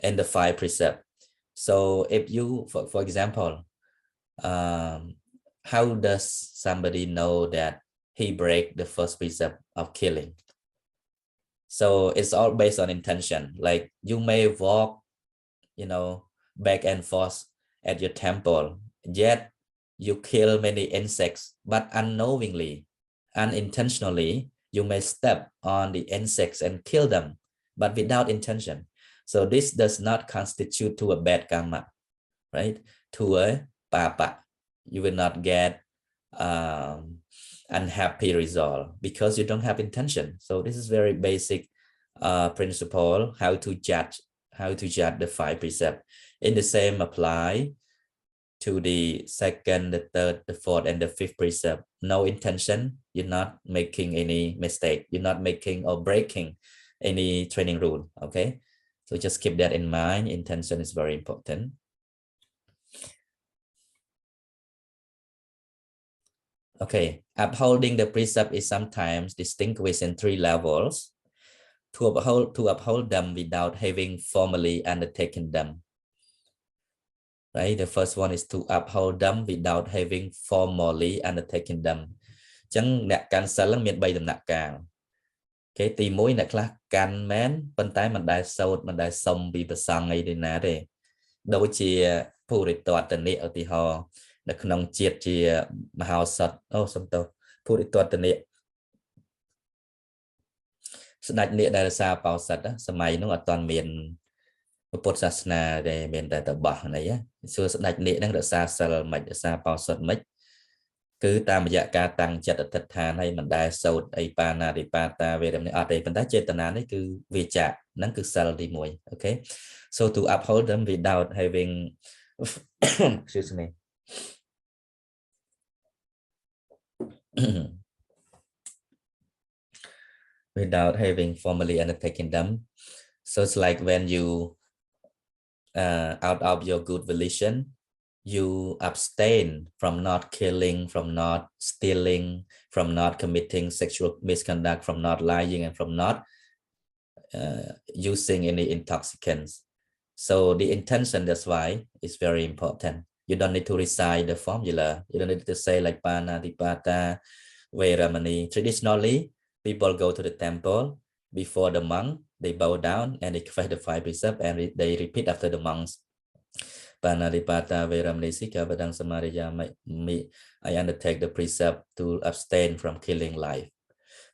in the 5 precepts. So if you, for example, how does somebody know that he break the first precept of killing? So it's all based on intention. Like you may walk, you know, back and forth at your temple, yet you kill many insects, but unknowingly, unintentionally, you may step on the insects and kill them, but without intention. So this does not constitute to a bad karma, right? To a papa. You will not get unhappy result because you don't have intention. So this is very basic principle, how to judge the 5 precepts. In the same apply to the second, the third, the fourth, and the fifth precept. No intention, you're not making any mistake, you're not making or breaking any training rule. Okay, so just keep that in mind. Intention is very important. Okay, upholding the precept is sometimes distinguished in 3 levels. To uphold them without having formally undertaken them. Right, the first one is to uphold them without having formally undertaken them. Chẳngអ្នកកាន់សិលមាន3ដំណាក់កាលគេទី1អ្នកខ្លះកាន់មែនប៉ុន្តែមិនដែលសូត្រមិនដែលសុំពីប្រសង្ឃអីទេណាទេដូចជាភូរិតតនិឧទាហរណ៍នៅក្នុងជាតិជាមហោសថសំទោសភូរិតនិស្ដេចនាគដែលរសាបោសិទ្ធសម័យនោះអត់ទាន់មានពុទ្ធសាសនាទេមានតែតបោះនេះសួរស្ដេចនាគនឹងរក្សាសិលមិនរក្សាបោសុទ្ធមិនគឺតាមរយៈការតាំងចិត្តអធិដ្ឋានហើយមិនដែលសូត្រអីបាណាតិបាតាវេរមណីអត់ទេប៉ុន្តែចេតនានេះគឺវាចាហ្នឹងគឺសិលទី1 okay so to uphold them without having excuse me without having formally undertaken them. So it's like when you out of your good volition, you abstain from not killing, from not stealing, from not committing sexual misconduct, from not lying, and from not using any intoxicants. So the intention, that's why, is very important. You don't need to recite the formula. You don't need to say like Panatipata, Veramani. Traditionally, people go to the temple before the monk, they bow down and they confess the 5 precepts and they repeat after the monks. Panatipata Veramani Sikabadang Samadhiyami. I undertake the precept to abstain from killing life.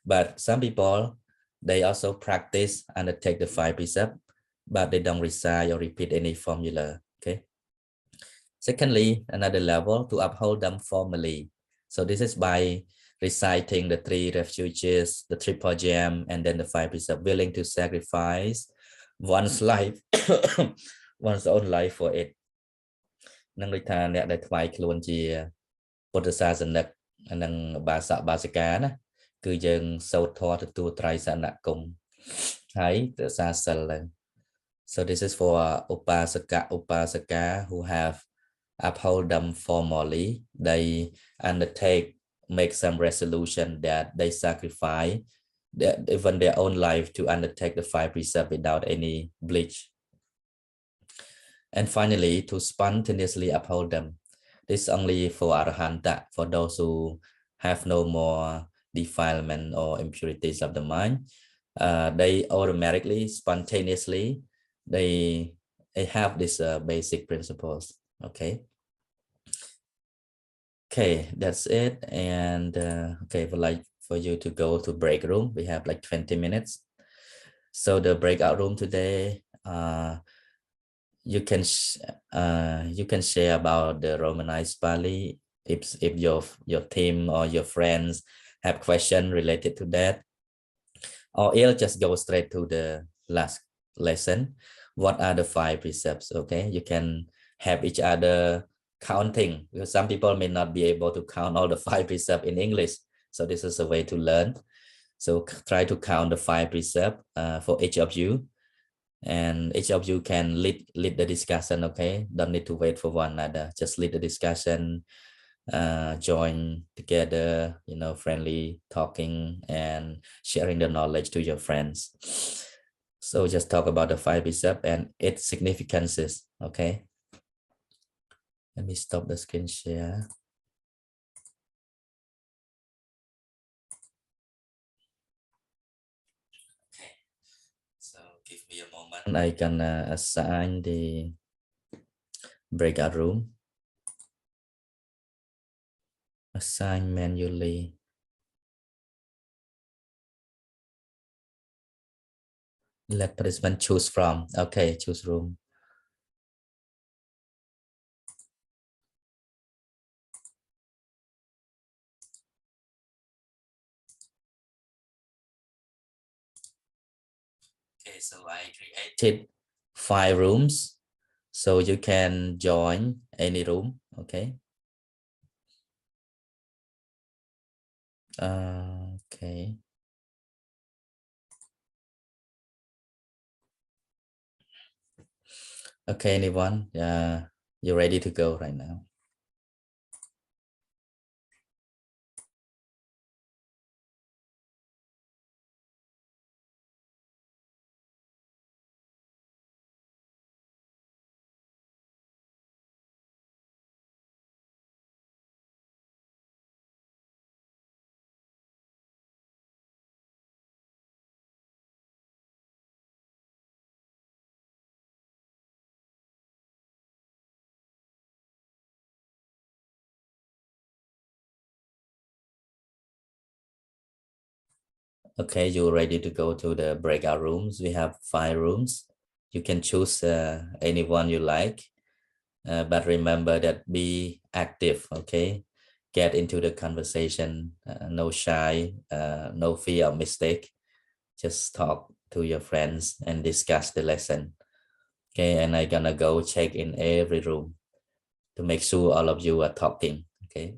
But some people, they also practice undertake the 5 precepts, but they don't recite or repeat any formula. Okay. Secondly, another level to uphold them formally. So this is by reciting the 3 refuges, the triple gem, and then the 5 precepts, willing to sacrifice one's life, one's own life for it. នឹងដូចថាអ្នកដែលថ្វាយខ្លួនជាពុទ្ធសាសនិកនិងបាសកបាសិកាណាគឺយើងសូត្រធម៌ទទួលត្រៃសនគមហើយរក្សាសិលឡើង so this is for upasaka who have uphold them formally. They undertake, make some resolution that they sacrifice even their own life to undertake the 5 precepts without any bleach. And finally, to spontaneously uphold them. This is only for Arahanta, for those who have no more defilement or impurities of the mind. They automatically, spontaneously, they have these basic principles. Okay. Okay, that's it. And okay, for you to go to break room, we have like 20 minutes. So the breakout room today, you can share about the Romanized Pāli if your team or your friends have questions related to that, or else just go straight to the last lesson. What are the 5 precepts? Okay, you can have each other counting, because some people may not be able to count all the 5 precepts in English. So this is a way to learn. So try to count the 5 precepts for each of you, and each of you can lead the discussion. Okay, don't need to wait for one another, just lead the discussion, join together, friendly talking and sharing the knowledge to your friends. So just talk about the 5 precepts and its significances. Okay, let me stop the screen share. So give me a moment, I can assign the breakout room. Assign manually. Let participant choose from. Okay, choose room. Okay, so I created 5 rooms, so you can join any room. Okay. Okay. Okay, anyone? You're ready to go right now. Okay, you're ready to go to the breakout rooms. We have 5 rooms. You can choose any one you like, but remember that be active. Okay, get into the conversation. No shy, no fear of mistake. Just talk to your friends and discuss the lesson. Okay, and I'm gonna go check in every room to make sure all of you are talking. Okay.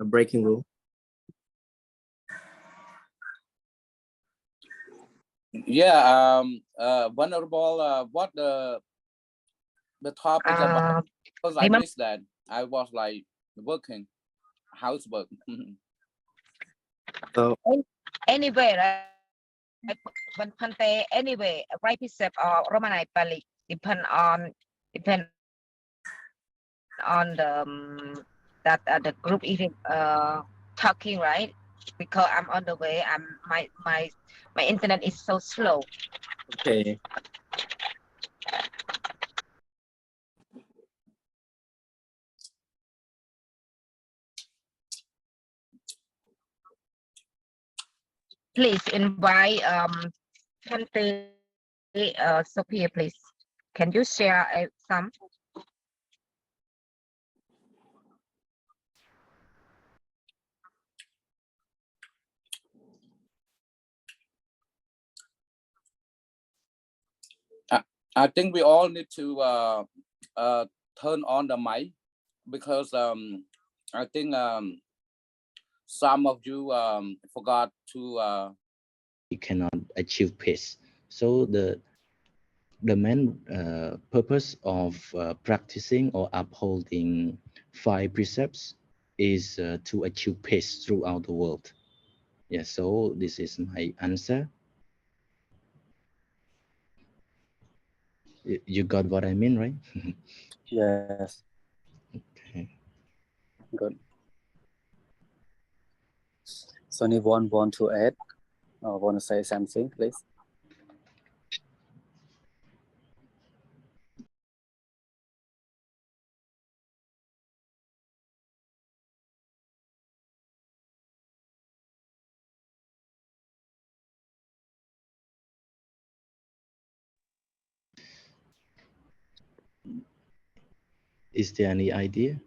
A breaking rule. Yeah, Venerable, what the topic about? Because I missed that. I was like working, housework. So Anyway, right? When Pante, anyway, right precept or Romanized Pāli depend on the that the group even talking, right? Because I'm on the way. My internet is so slow. okay. Please invite Pante Sophia, please. Can you share some? I think we all need to turn on the mic because I think some of you forgot to. You cannot achieve peace. So the main purpose of practicing or upholding 5 precepts is to achieve peace throughout the world. Yeah, so this is my answer. You got what I mean, right? Yes. Okay. Good. So anyone want to add or want to say something, please? Is there any idea?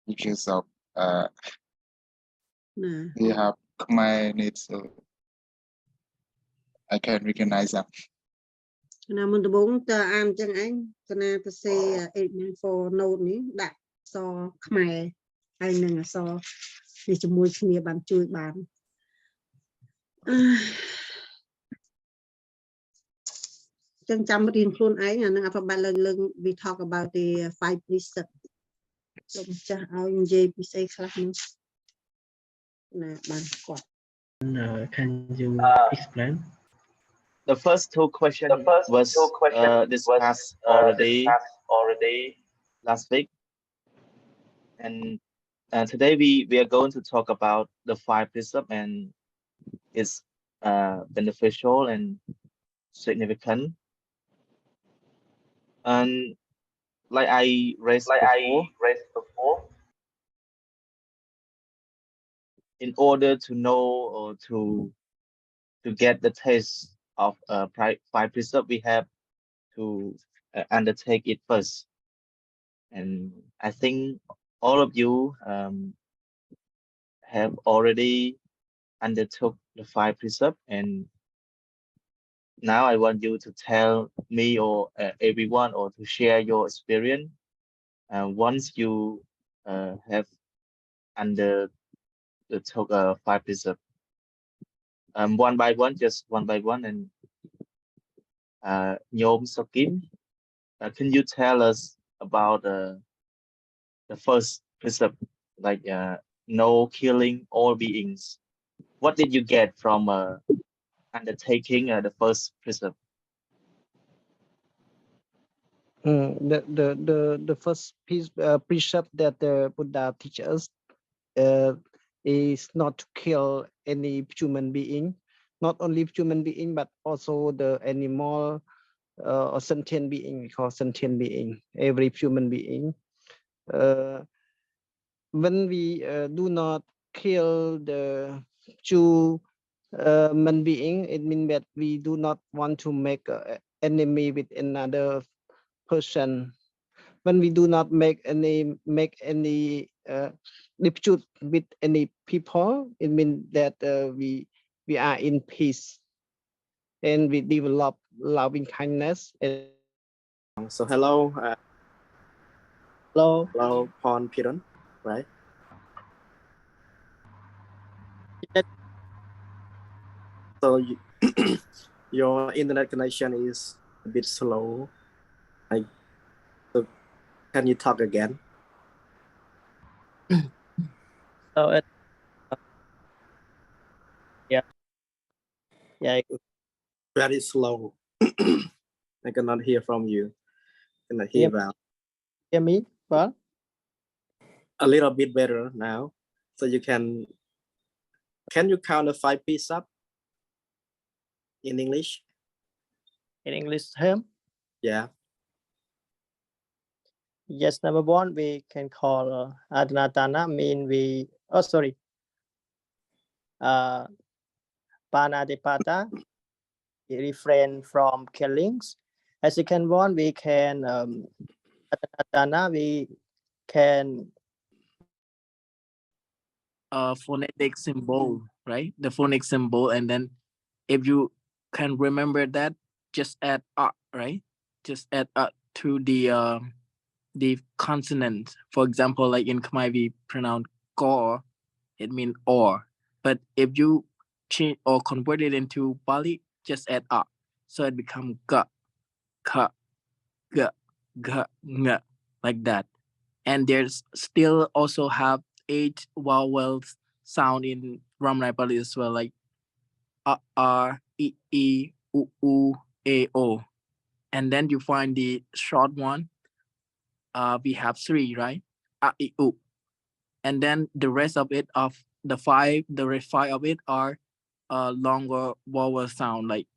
Because of we have my needs, so I can recognize them. ណាមុនដំបូងតើអានចឹងឯងកណាទៅសេ894 note នេះដាក់អក្សរខ្មែរហើយនឹងអក្សរនេះជាមួយគ្នាបានជួយបានចឹងចាំរៀនខ្លួនឯងអានឹង alphabet លើង we talk about the 5 precepts សូមចាស់ឲ្យនិយាយពីស្អីខ្លះនោះណាបានគាត់ Can you explain? The first two questions was discussed already last week, and today we are going to talk about the 5 precepts and its beneficial and significant. And like I raised before, in order to know or to get the taste of 5 precepts, we have to undertake it first. And I think all of you have already undertook the 5 precepts, and now I want you to tell me or everyone, or to share your experience once you have undertook 5 precepts. One by one, just one by one. And Nyom Sokim, can you tell us about the first precept, like no killing all beings? What did you get from undertaking the first precept? The first precept that the Buddha teaches us is not to kill any human being, not only human being but also the animal or sentient being. We call sentient being every human being. When we do not kill the human being, it means that we do not want to make an enemy with another person. When we do not make any dispute with any people, it means that we are in peace and we develop loving kindness. So hello, Pon Piron, right? So your internet connection is a bit slow. So can you talk again? So yeah, Very slow. I cannot hear from you. Cannot hear well. hear me well? A little bit better now. So can you count the 5 precepts in English? In English term? Yeah. Yes, number 1 we can call Adanatana mean we Panadipata, refrain from killings. As second one we can Adanatana we can phonetic symbol, right? The phonic symbol, and then if you can remember that, just add right? Just add to the consonant. For example, like in Khmer we pronounce ko, it means or. But if you change or convert it into Pali, just add so it becomes ga, ka, ga, ga, nga, like that. And there's still also have 8 vowels sound in Romanized Pali as well, like r, e, u, a, o. And then you find the short one. We have 3, right? A, I, u. And then the rest of it of the rest 5 of it are longer vowel sound, like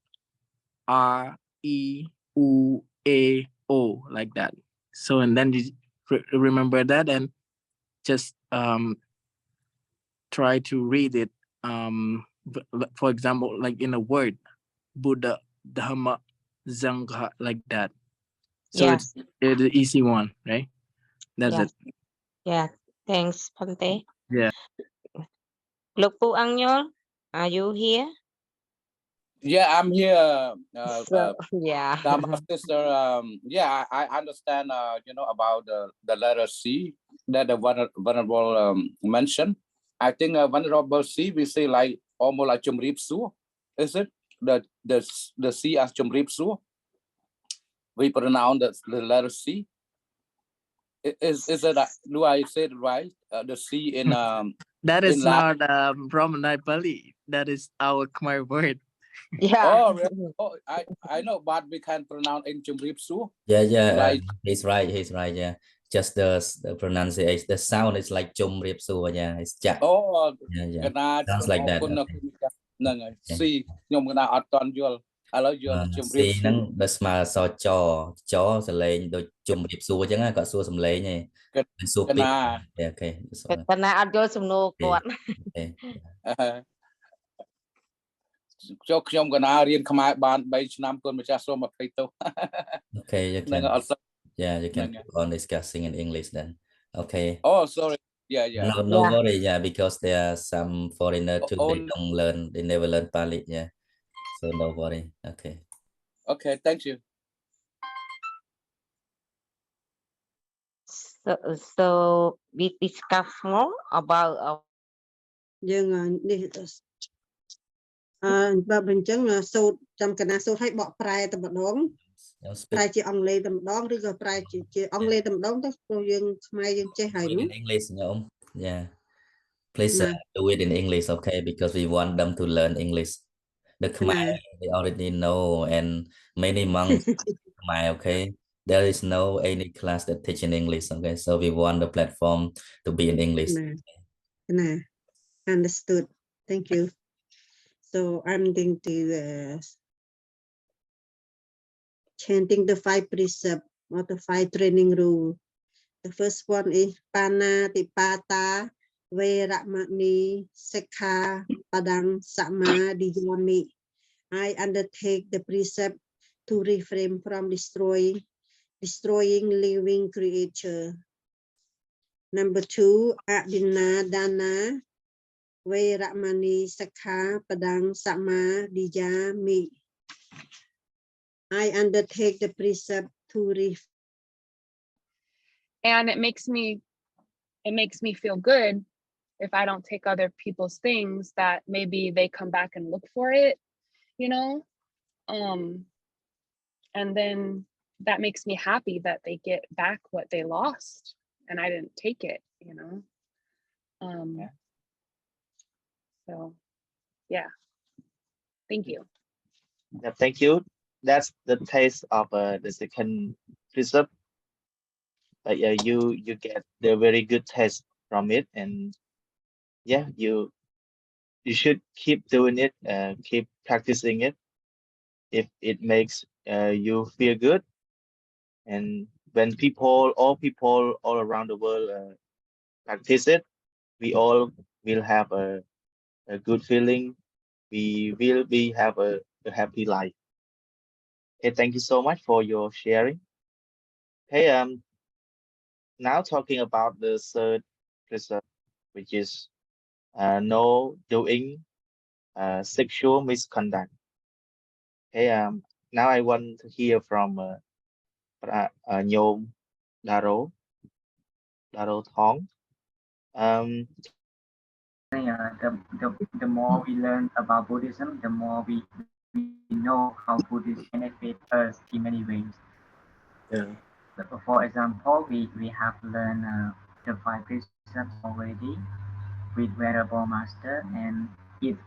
r, e, u, a, o, like that. So and then you remember that and just try to read it. For example, like in a word, Buddha, Dhamma, Sangha, like that. So Yes. it's an easy one, right? That's Yes. it. Yeah. Thanks, Pante. Yeah. Lukpu Angyol, are you here? Yeah, I'm here. Yeah. My sister. Yeah, I understand. About the letter C that the venerable mentioned. I think venerable C we say like almost like Chumrip Su. Is it the C as Chumrip Su? We pronounce the letter C. Is it? Do I say it right? The C in that is in Latin. not Romanized Pali. That is our Khmer word. Yeah. Oh, really? Oh, I know, but we can pronounce in Chumrip Su. Yeah, Like he's right, yeah. Just the pronunciation, the sound is like Chum Rip Su, yeah, it's Jack. oh, Yeah. កណា Sounds like that. ហ្នឹងហើយ C ខ្ញុំកណាអត់តន់យល់ឥឡូវយល់ជំ C រាបសួ ហ្នឹង រ បើស្មើអក្សរចសលេងដូចជុំរៀបសួរអញ្ចឹងគាត់សួរសំឡេងឯងមិនសួរ ក ពី ណា អូខេ កណាអត់យល់សំណួរគាត់ ខ្ញុំកណារៀនខ្មែរបាន 3 ឆ្នាំគុណម្ចាស់សូមអភ័យទោស Okay, you ហ្នឹង can អត់សឹក yeah, you can keep on discussing in English then. Okay. Oh, sorry. Yeah. No worry, yeah, because there are some foreigner too, they never learn Pali, yeah. So no worry. Okay. Okay, thank you. So we discuss more about យើងនេះបើអញ្ចឹងសូត្រចាំកណាសូត្រឲ្យបកប្រែតែម្ដងប្រែជាអង់គ្លេសតែម្ដងឬក៏ប្រែជាអង់គ្លេសតែម្ដងទៅព្រោះយើងខ្មែរយើងចេះហើយនោះ In English, yeah. Please do it in English, okay? Because we want them to learn English. The Khmer, they already know, and many monks Khmer, okay? There is no any class that teach in English, okay? So we want the platform to be in English. Understood. Thank you. So I'm going to chanting the 5 precepts or the 5 training rules. The first one is Panatipata, Veramani, Sekha, Padang, Samadhiyami. I undertake the precept to refrain from destroying living creature. Number 2, Adinadana, Veramani, Sekha, Padang, Samadhiyami. I undertake the precept to refrain. And it makes me feel good if I don't take other people's things that maybe they come back and look for it. you know? And then that makes me happy that they get back what they lost and I didn't take it, you know? So yeah, thank you. Yeah, thank you. That's the taste of the second precept. You get the very good taste from it, and yeah, you should keep doing it, keep practicing it if it makes you feel good. And when all people all around the world practice it, we all will have a good feeling. We will have a happy life. Okay, thank you so much for your sharing. Hey, now talking about the third precept, which is no doing sexual misconduct. Okay, now I want to hear from Nhôm Daro Thong. The more we learn about Buddhism, the more we know how Buddhism benefit us in many ways. Yeah. So for example, we have learned the five precepts already with Venerable Master, and it's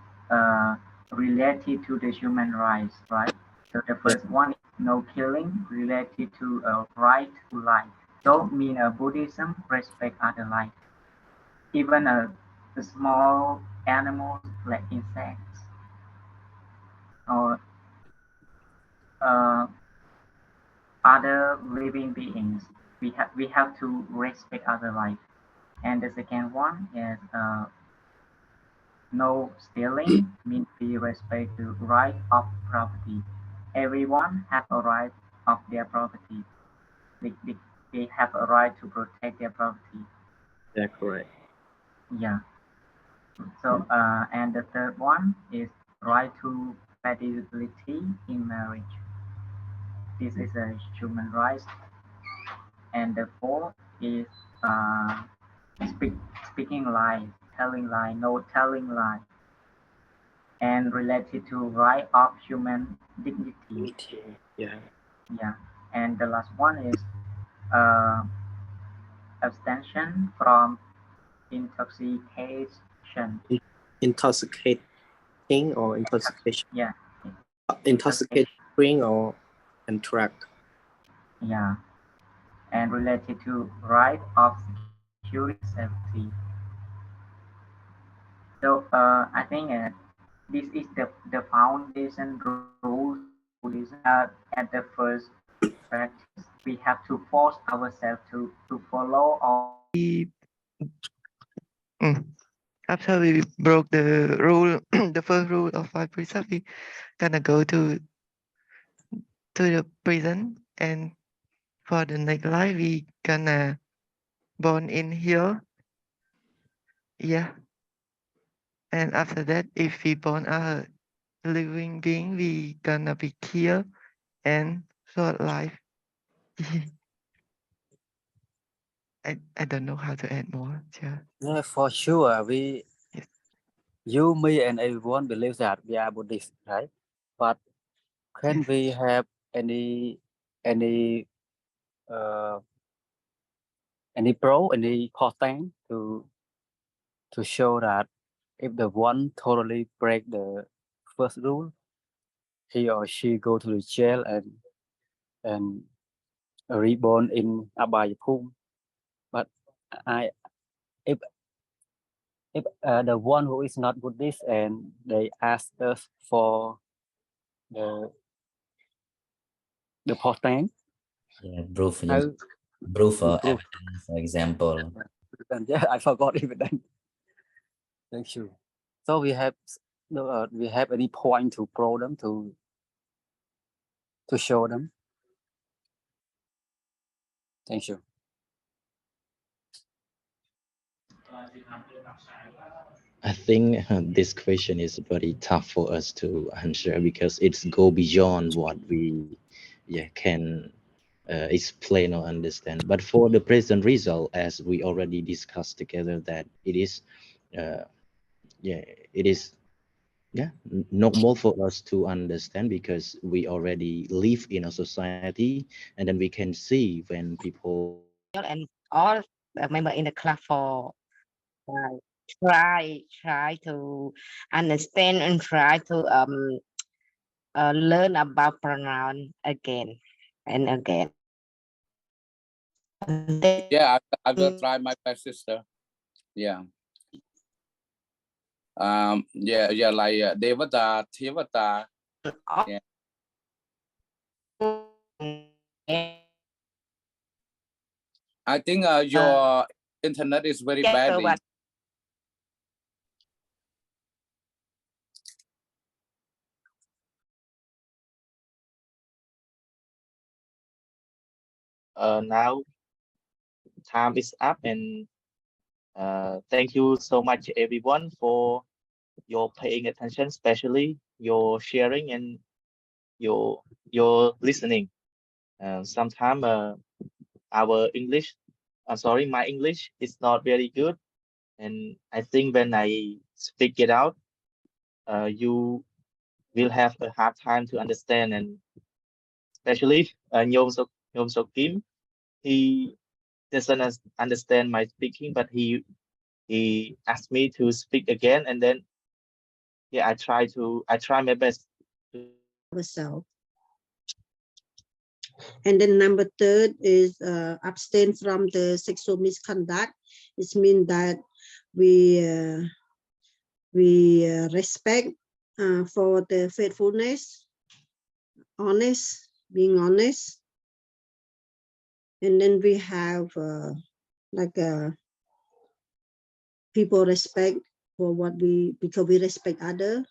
related to the human rights, right? So the first one is no killing, related to a right to life. So mean Buddhism respect other life, even the small animals like insects or other living beings. We have to respect other life. And the second one is no stealing, means we respect the right of property. Everyone have a right of their property. They have a right to protect their property. Yeah, correct. Yeah. So and the third one is right to compatibility in marriage. This is a human right. And the fourth is speaking lie, telling lie, no telling lie, and related to right of human dignity. Yeah. Yeah. And the last one is uh, abstention from intoxication. Intoxicating or intoxication? Yeah. Intoxicating drink or entract. Yeah. And related to right of security safety. So I think this is the foundation rules Buddhism. At the first practice, we have to force ourselves to follow all. After we broke the rule, the first rule of five precepts, we gonna go to the prison, and for the next life, we gonna born in here. Yeah. And after that, if we born a living being, we gonna be killed and short life. I don't know how to add more. Yeah. Yeah, for sure. You, me, and everyone believe that we are Buddhist, right? But can we have any uh, content to show that if the one totally break the first rule, he or she go to the jail and reborn in Abaya Phum. But if the one who is not Buddhist and they ask us for the content, Proof, how proof or proof? evidence, for example. Yeah, I forgot even then. Thank you. So we have any point to pro them to show them. Thank you. I think this question is very tough for us to answer because it's go beyond what we can explain or understand. But for the present result, as we already discussed together, that it is it is Yeah, normal for us to understand because we already live in a society, and then we can see when people and all member in the class for uh, try to understand and try to learn about pronoun again and again. And then Yeah, I will try my best, sister. Yeah. Yeah, like Devata, Thevata. Yeah. I think your internet is very badly. Now time is up, and thank you so much, everyone, for your paying attention, especially your sharing and your listening. Sometimes our English, I'm sorry, my English is not very good, and I think when I speak it out, you will have a hard time to understand, and especially Nyom Sok Kim, he doesn't understand my speaking, but he asked me to speak again, and then yeah, I try my best. Ourselves. And then number third is abstain from the sexual misconduct. It means that we respect for the faithfulness, being honest. And then we have like people respect for what because we respect other,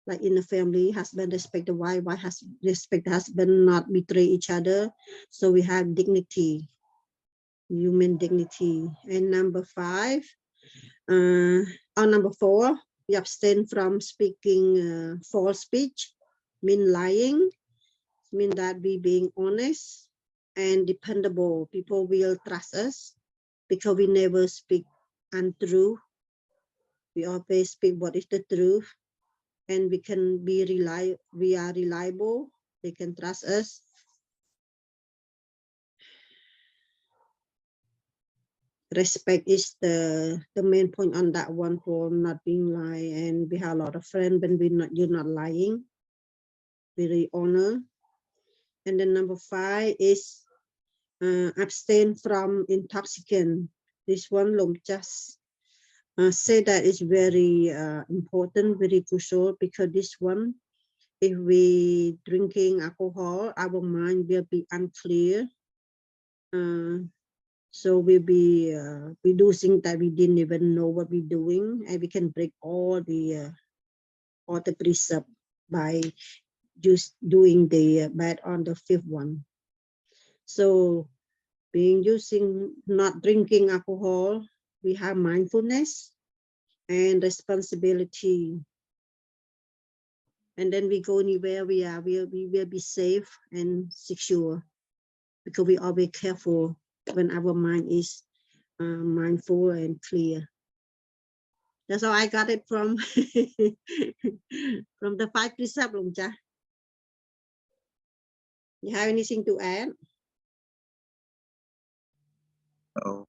like in the family, husband respect the wife has respect the husband, not betray each other. So we have dignity, human dignity. And number five, number four, we abstain from speaking false speech, mean lying, mean that we being honest and dependable. People will trust us because we never speak untrue. We always speak what is the truth, and we are reliable. They can trust us. Respect is the main point on that one, for not being lie. And we have a lot of friends when you're not lying. Very honor. And then number five is abstain from intoxicant. This one Long just say that is very important, very crucial, because this one, if we drinking alcohol, our mind will be unclear. So we'll be things that we didn't even know what we're doing, and we can break all the precept by just doing the bad on the fifth one. So not drinking alcohol, we have mindfulness and responsibility. And then we go anywhere we will be safe and secure, because we are very careful when our mind is mindful and clear. That's how I got it from from the five precepts, Cha. You have anything to add? Oh,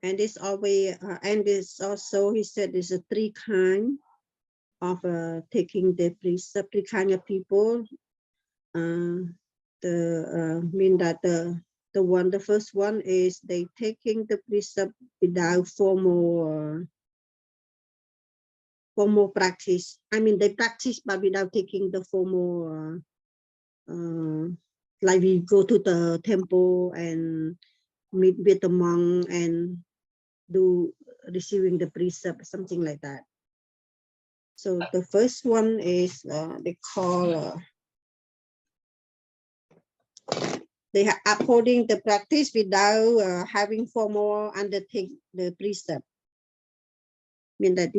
And it's always and it's also, he said, there's a three kind of taking the precept, three kind of people. Mean that the first one is they taking the precept without formal practice. I mean, they practice but without taking the formal like we go to the temple and meet with the monk and do receiving the precept, something like that. So the first one is they call they are upholding the practice without having formal undertake the precept. Mean that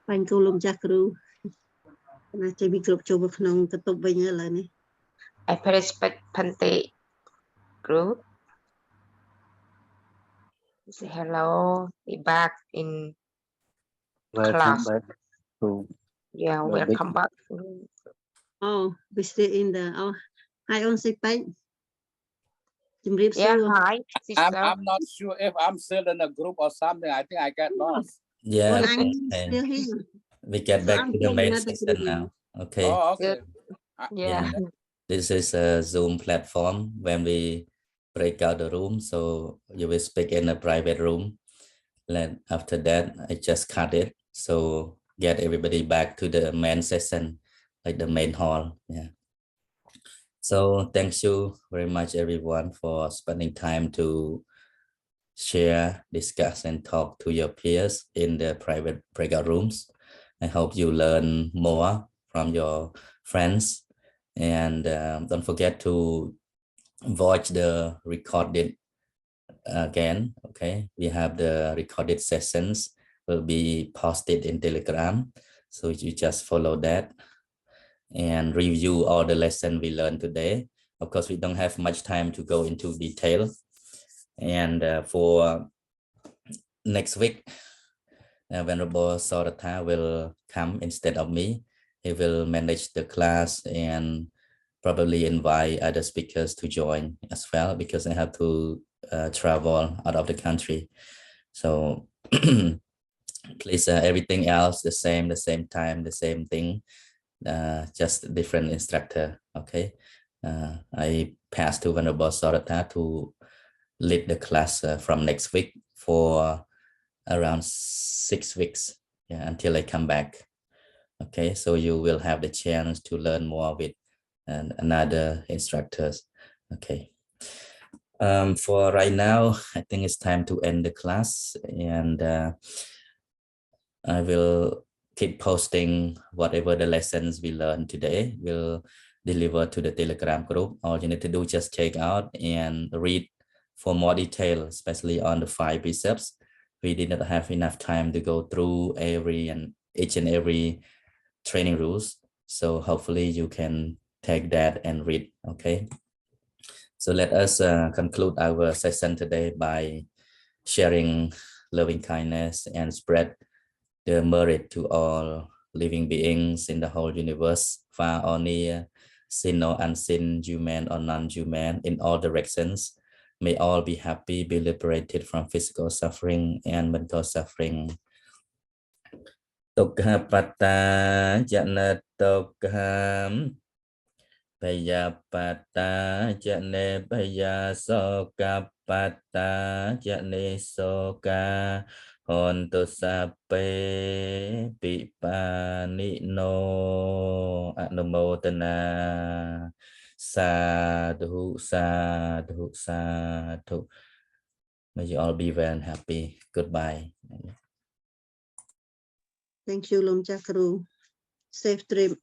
Bánh cô lùm chắc rưu. Nà chơi bị group chụp vào nông cái tục bình ở lại này. I respect Pante group. Say hello, be back in Welcome class. back to Yeah, the big welcome back. Oh, we stay in the, oh, hi on say bánh. Chùm riêng Yeah, xưa. hi, sister. I'm not sure if I'm still in a group or something. I think I got lost. Yeah, Well, I'm okay. still here. We get So back I'm to the from main another session group. now. Okay. Oh, okay. Yeah. This is a Zoom platform when we break out the room. So you will speak in a private room. Then after that, I just cut it. So get everybody back to the main session, like the main hall. Yeah. So thank you very much, everyone, for spending time to share, discuss, and talk to your peers in the private breakout rooms. I hope you learn more from your friends. And don't forget to watch the recorded again. Okay, we have the recorded sessions will be posted in Telegram, so you just follow that and review all the lesson we learned today. Of course, we don't have much time to go into detail, and for next week, Venerable Sorata will come instead of me. He will manage the class and probably invite other speakers to join as well, because I have to travel out of the country. So please, everything else the same time, the same thing, just different instructor. Okay, I pass to Venerable Sorata to lead the class from next week for around 6 weeks, yeah, until I come back. Okay, so you will have the chance to learn more with another instructors. Okay. For right now, I think it's time to end the class, and I will keep posting whatever the lessons we learned today. We'll deliver to the Telegram group. All you need to do is just check out and read for more detail, especially on the 5 precepts. We did not have enough time to go through each and every training rules. So hopefully you can take that and read. Okay. So let us conclude our session today by sharing loving kindness and spread the merit to all living beings in the whole universe, far or near, sin or unseen, human or non-human, in all directions. May all be happy, be liberated from physical suffering and mental suffering. Tukha patta jana tukha payapata jane paya soka patta jane soka hontu sape pipani no anumotana sadhu sadhu sadhu. May you all be well and happy. Goodbye. Thank you, Lom Chakru. Safe trip.